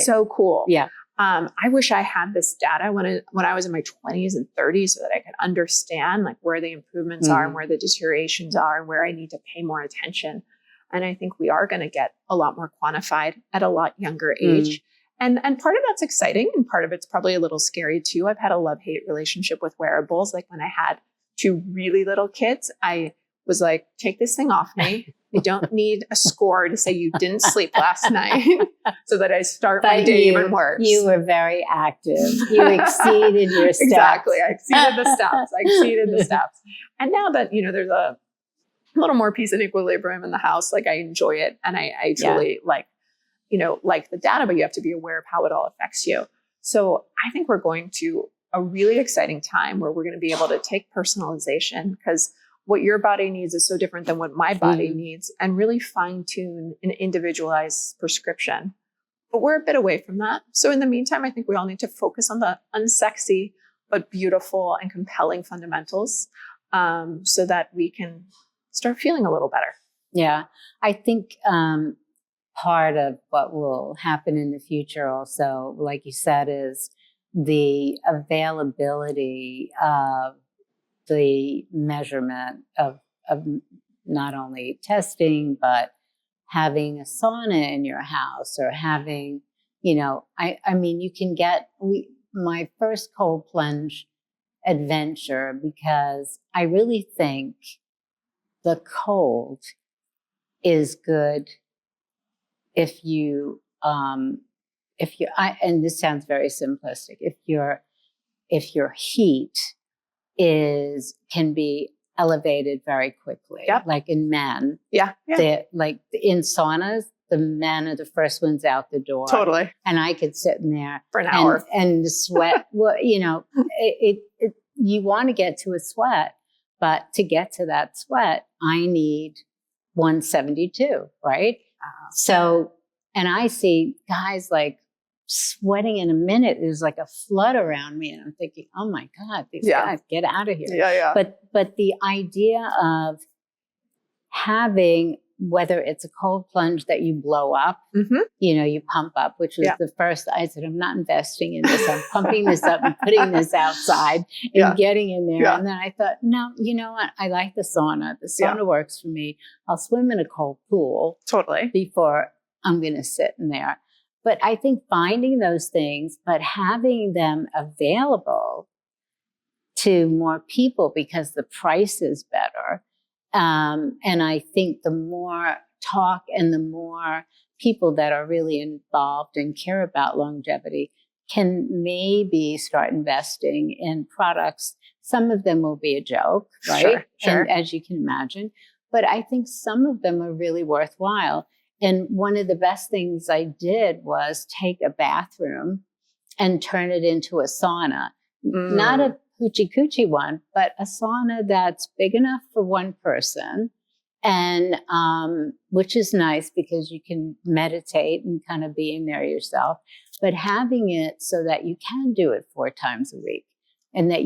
so cool. Yeah. I wish I had this data when I was in my 20s and 30s so that I could understand like where the improvements are and where the deteriorations are and where I need to pay more attention. And I think we are going to get a lot more quantified at a lot younger age. And part of that's exciting and part of it's probably a little scary too. I've had a love-hate relationship with wearables. Like when I had 2 really little kids, I was like, take this thing off me. I don't need a score to say you didn't sleep last night so that I start my day even worse. You were very active. You exceeded your steps. Exactly. I exceeded the steps. And now that, there's a little more peace and equilibrium in the house, like I enjoy it. And I truly like the data, but you have to be aware of how it all affects you. So I think we're going to a really exciting time where we're going to be able to take personalization, because what your body needs is so different than what my body needs, and really fine tune an individualized prescription. But we're a bit away from that. So in the meantime, I think we all need to focus on the unsexy, but beautiful and compelling fundamentals, so that we can start feeling a little better. Yeah. I think part of what will happen in the future also, like you said, is the availability of the measurement of not only testing, but having a sauna in your house, or having, I mean, you can get my first cold plunge adventure, because I really think the cold is good if you, and this sounds very simplistic, if your heat can be elevated very quickly. Like in men. Like in saunas, the men are the first ones out the door. Totally. And I could sit in there for an hour and the sweat. Well, you want to get to a sweat, but to get to that sweat, I need 172, right? So, and I see guys like sweating in a minute. There's like a flood around me, and I'm thinking, oh my God, these guys, get out of here. But the idea of having, whether it's a cold plunge that you blow up, you pump up, which was the first, I said, I'm not investing in this. I'm pumping this up and putting this outside and getting in there. And then I thought, no, you know what? I like the sauna. The sauna works for me. I'll swim in a cold pool before I'm going to sit in there. But I think finding those things, but having them available to more people because the price is better, And I think the more talk and the more people that are really involved and care about longevity can maybe start investing in products. Some of them will be a joke, right? Sure. And as you can imagine, but I think some of them are really worthwhile. And one of the best things I did was take a bathroom and turn it into a sauna. Not a hoochie coochie one, but a sauna that's big enough for one person. And which is nice because you can meditate and kind of be in there yourself, but having it so that you can do it 4 times a week. And that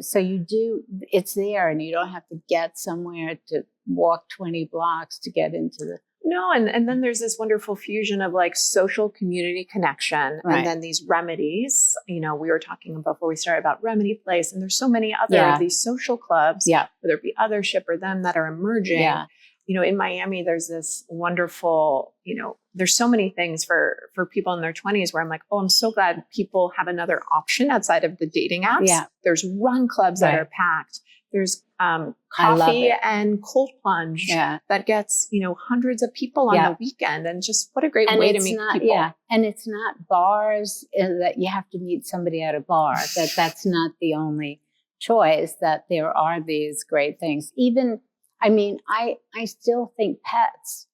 so you do, it's there and you don't have to get somewhere to walk 20 blocks to get into the. No, and then there's this wonderful fusion of like social community connection, Right. and then these remedies. You know, we were talking before we started about Remedy Place, and there's so many other of these social clubs, whether it be Othership or them, that are emerging. Yeah. You know, in Miami, there's this wonderful, you know, there's so many things for people in their 20s where I'm like, oh, I'm so glad people have another option outside of the dating apps. Yeah. There's run clubs that are packed. There's coffee and cold plunge that gets, you know, hundreds of people on the weekend. And just what a great way to meet people. Yeah. And it's not bars that you have to meet somebody at a bar. That's not the only choice, that there are these great things. Even, I mean, I still think pets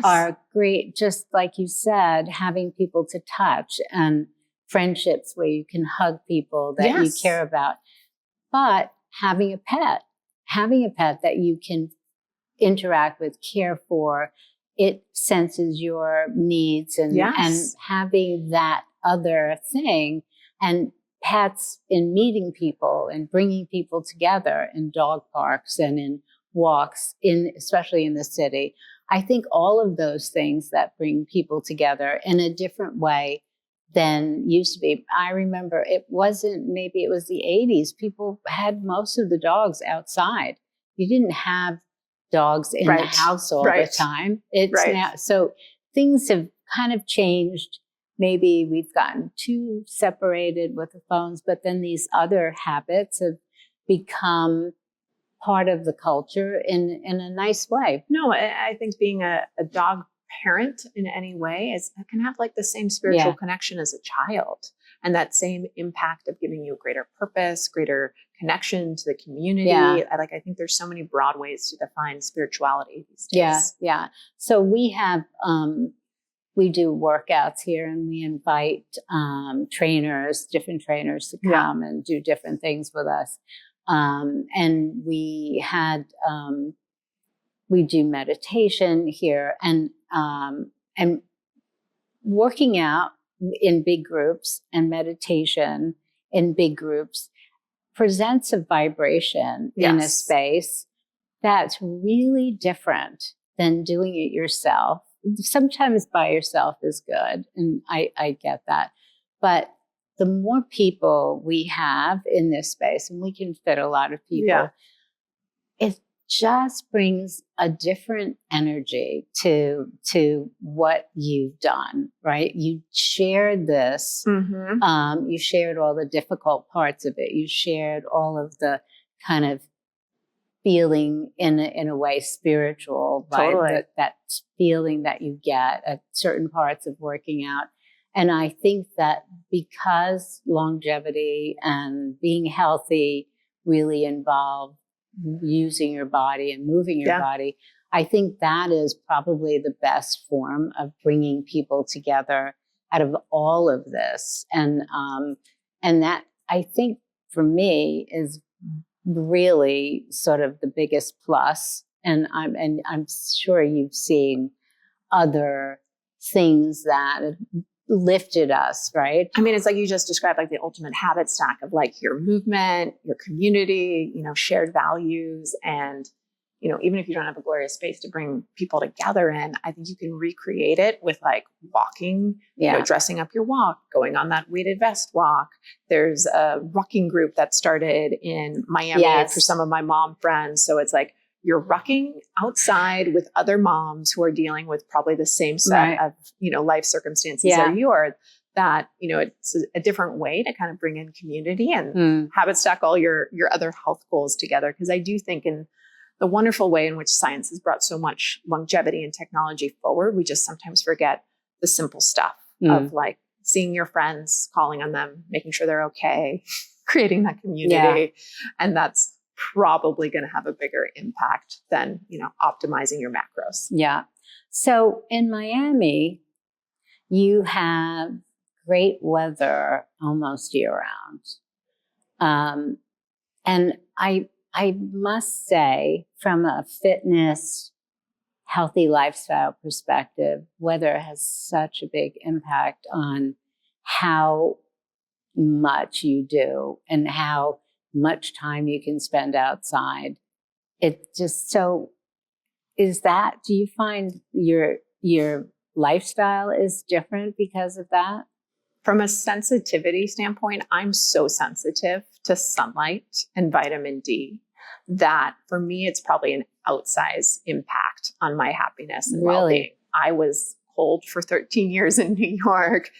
are great. Just like you said, having people to touch and friendships where you can hug people that you care about. But having a pet that you can interact with, care for, it senses your needs, and having that other thing, and pets in meeting people and bringing people together in dog parks and in walks, especially in the city. I think all of those things that bring people together in a different way than used to be. I remember maybe it was the 80s. People had most of the dogs outside. You didn't have dogs in the house all the time. It's now, so things have kind of changed. Maybe we've gotten too separated with the phones, but then these other habits have become part of the culture in a nice way. No, I think being a dog parent in any way can have like the same spiritual connection as a child, and that same impact of giving you a greater purpose, greater connection to the community. I think there's so many broad ways to define spirituality these days. Yeah. So we have, we do workouts here, and we invite different trainers to come and do different things with us. And we do meditation here, and working out in big groups and meditation in big groups presents a vibration in a space that's really different than doing it yourself. Sometimes by yourself is good, and I get that. But the more people we have in this space, and we can fit a lot of people, it just brings a different energy to what you've done, right? You shared this. You shared all the difficult parts of it. You shared all of the kind of feeling in a way spiritual, right? That feeling that you get at certain parts of working out. And I think that because longevity and being healthy really involve using your body and moving your body, I think that is probably the best form of bringing people together out of all of this. And that, I think, for me is really sort of the biggest plus. And I'm sure you've seen other things that lifted us, right? I mean, it's like you just described, like the ultimate habit stack of like your movement, your community, you know, shared values. And, you know, even if you don't have a glorious space to bring people together in, I think you can recreate it with like walking, you know, dressing up your walk, going on that weighted vest walk. There's a rucking group that started in Miami for some of my mom friends. So it's like, you're rucking outside with other moms who are dealing with probably the same set of, you know, life circumstances that you are, that, you know, it's a different way to kind of bring in community and habit stack all your other health goals together. Cause I do think in the wonderful way in which science has brought so much longevity and technology forward, we just sometimes forget the simple stuff of like seeing your friends, calling on them, making sure they're okay, creating that community. And that's probably going to have a bigger impact than, optimizing your macros. Yeah. So in Miami, you have great weather almost year round. And I must say, from a fitness, healthy lifestyle perspective, weather has such a big impact on how much you do and how much time you can spend outside. It just so do you find your lifestyle is different because of that? From a sensitivity standpoint, I'm so sensitive to sunlight and vitamin D that for me, it's probably an outsized impact on my happiness and well-being. I was cold for 13 years in New York,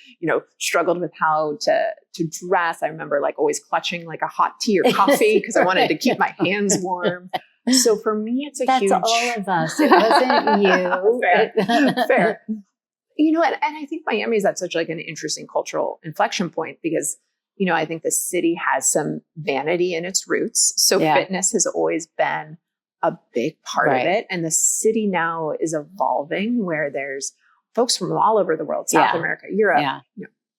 struggled with how to dress. I remember like always clutching like a hot tea or coffee because I wanted to keep my hands warm. So for me, it's That's huge... That's all of us. It wasn't you. Fair. And I think Miami is at such like an interesting cultural inflection point because, I think the city has some vanity in its roots. So fitness has always been a big part of it. And the city now is evolving where there's folks from all over the world, South America, Europe,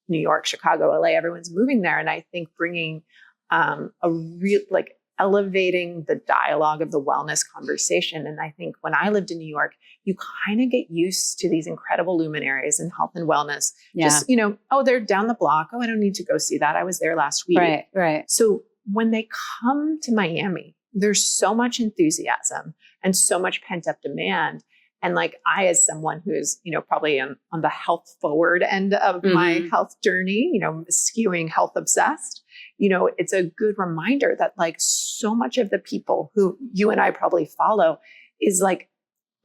New York, Chicago, LA, everyone's moving there. And I think bringing a real, like elevating the dialogue of the wellness conversation. And I think when I lived in New York, you kind of get used to these incredible luminaries in health and wellness. Just, they're down the block. Oh, I don't need to go see that. I was there last week. Right. So when they come to Miami, there's so much enthusiasm and so much pent up demand. And like I, as someone who's, probably on the health forward end of my health journey, skewing health obsessed, it's a good reminder that like so much of the people who you and I probably follow is like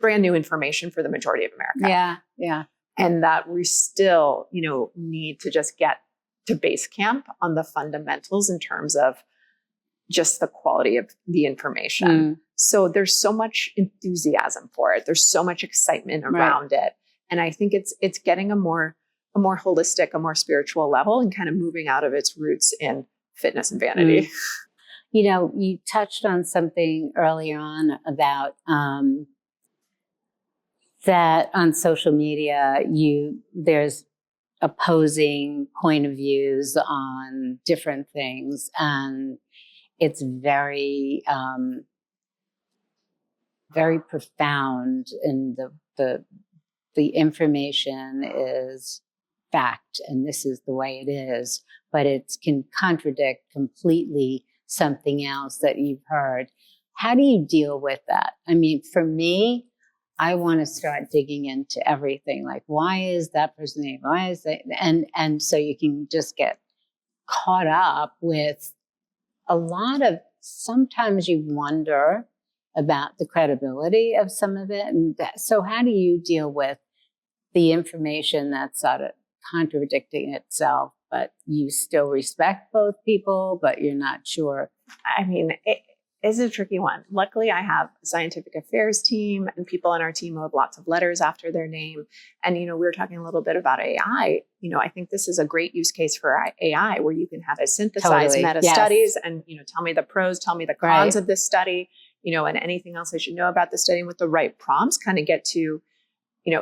brand new information for the majority of America. Yeah. And that we still, need to just get to base camp on the fundamentals in terms of just the quality of the information. So there's so much enthusiasm for it. There's so much excitement around it. And I think it's getting a more holistic, a more spiritual level and kind of moving out of its roots in fitness and vanity. You touched on something earlier on about that on social media, there's opposing point of views on different things. And it's very, very profound, and the information is fact, and this is the way it is, but it can contradict completely something else that you've heard. How do you deal with that? I mean, for me, I want to start digging into everything. Like, why is that person name? Why is that? And so you can just get caught up with a lot of, sometimes you wonder about the credibility of some of it. And so how do you deal with the information that's sort of contradicting itself, but you still respect both people, but you're not sure? I mean, it is a tricky one. Luckily, I have a scientific affairs team and people on our team who have lots of letters after their name. And, we were talking a little bit about AI. I think this is a great use case for AI where you can have it synthesize meta studies and, tell me the pros, tell me the cons of this study, and anything else I should know about the study. And with the right prompts, kind of get to,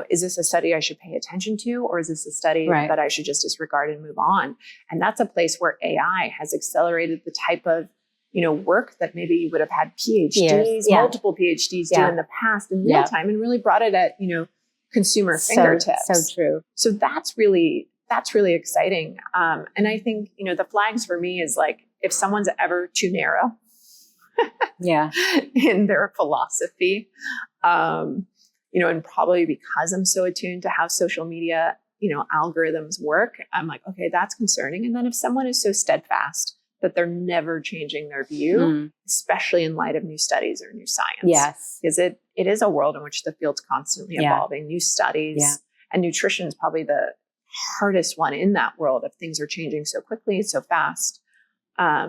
is this a study I should pay attention to, or is this a study that I should just disregard and move on? And that's a place where AI has accelerated the type of, work that maybe you would have had PhDs, multiple PhDs do in the past in real time, and really brought it at, consumer fingertips. So true. So that's really exciting. And I think, the flags for me is like, if someone's ever too narrow in their philosophy, and probably because I'm so attuned to how social media, algorithms work, I'm like, okay, that's concerning. And then if someone is so steadfast that they're never changing their view, especially in light of new studies or new science, because it is a world in which the field's constantly evolving, new studies, and nutrition is probably the hardest one in that world if things are changing so quickly, so fast. But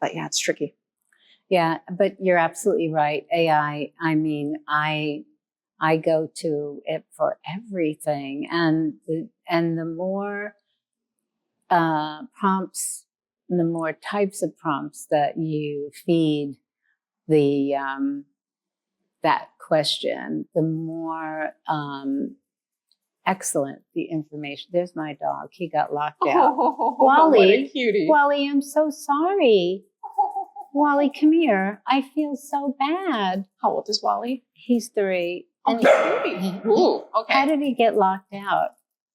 it's tricky. Yeah, but you're absolutely right. AI, I mean, I go to it for everything, and the more prompts, the more types of prompts that you feed the that question, the more excellent the information. There's my dog. He got locked out. Wally, what a cutie. Wally, I'm so sorry. Wally, come here. I feel so bad. How old is Wally? He's 3. Oh, baby. Ooh, okay. How did he get locked out?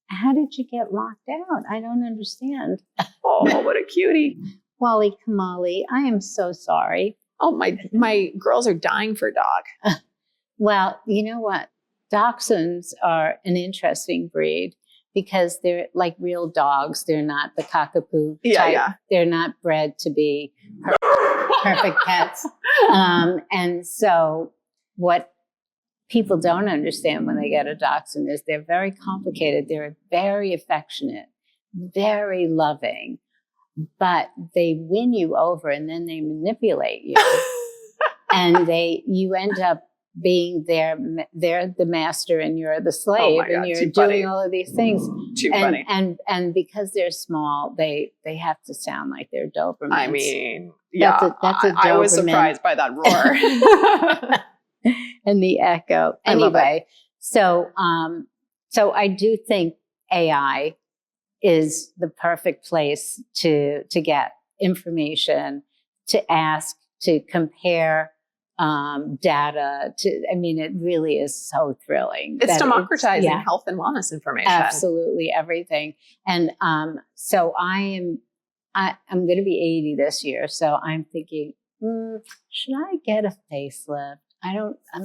How did you get locked out? I don't understand. Oh, what a cutie. Wally Kamali, I am so sorry. Oh, my girls are dying for a dog. Well, you know what? Dachshunds are an interesting breed because they're like real dogs. They're not the cockapoo type. Yeah. They're not bred to be perfect pets. And so what people don't understand when they get a dachshund is they're very complicated. They're very affectionate, very loving, but they win you over and then they manipulate you. And you end up being they're the master and you're the slave, and you're doing all of these things. Too funny. And because they're small, they have to sound like they're Dobermans. I mean, yeah, that's a Doberman. I was surprised by that roar. And the echo. Anyway, so I do think AI is the perfect place to get information, to ask, to compare data. It really is so thrilling. It's democratizing health and wellness information. Absolutely everything. And so I'm going to be 80 this year. So I'm thinking, should I get a facelift? I don't have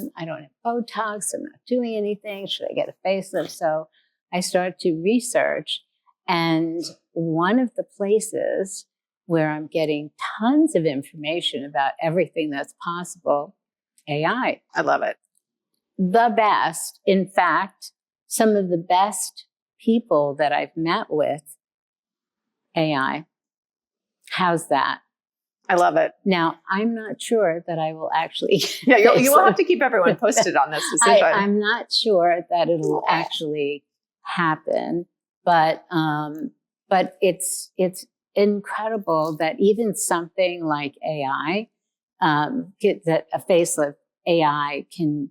Botox. I'm not doing anything. Should I get a facelift? So I started to research, and one of the places where I'm getting tons of information about everything that's possible, AI. I love it. The best. In fact, some of the best people that I've met with, AI. How's that? I love it. Now, I'm not sure that I will actually. Yeah, you will have to keep everyone posted on this decision. I'm not sure that it'll actually happen, but it's incredible that even something like AI, that a facelift AI can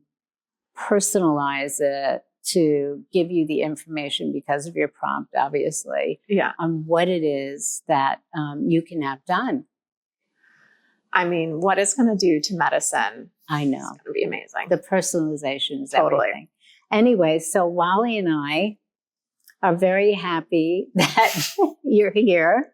personalize it to give you the information because of your prompt, obviously, on what it is that you can have done. I mean, what it's going to do to medicine, I know. It's going to be amazing. The personalization is everything. Anyway, so Wally and I are very happy that you're here.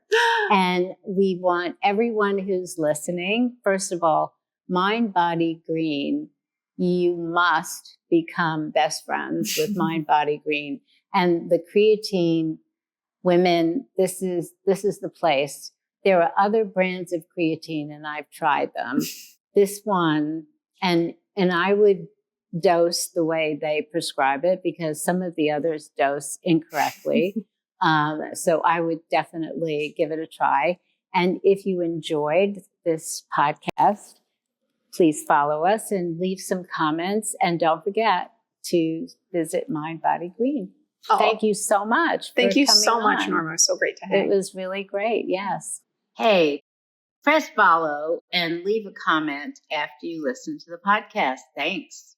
And we want everyone who's listening, first of all, Mind, Body, Green. You must become best friends with Mind, Body, Green. And the creatine women, this is the place. There are other brands of creatine, and I've tried them. This one, and I would dose the way they prescribe it because some of the others dose incorrectly. So I would definitely give it a try. And if you enjoyed this podcast, please follow us and leave some comments. And don't forget to visit Mind, Body, Green. Oh, thank you so much. Thank you so much, Norma. So great to hang. It was really great. Yes. Hey, press follow and leave a comment after you listen to the podcast. Thanks.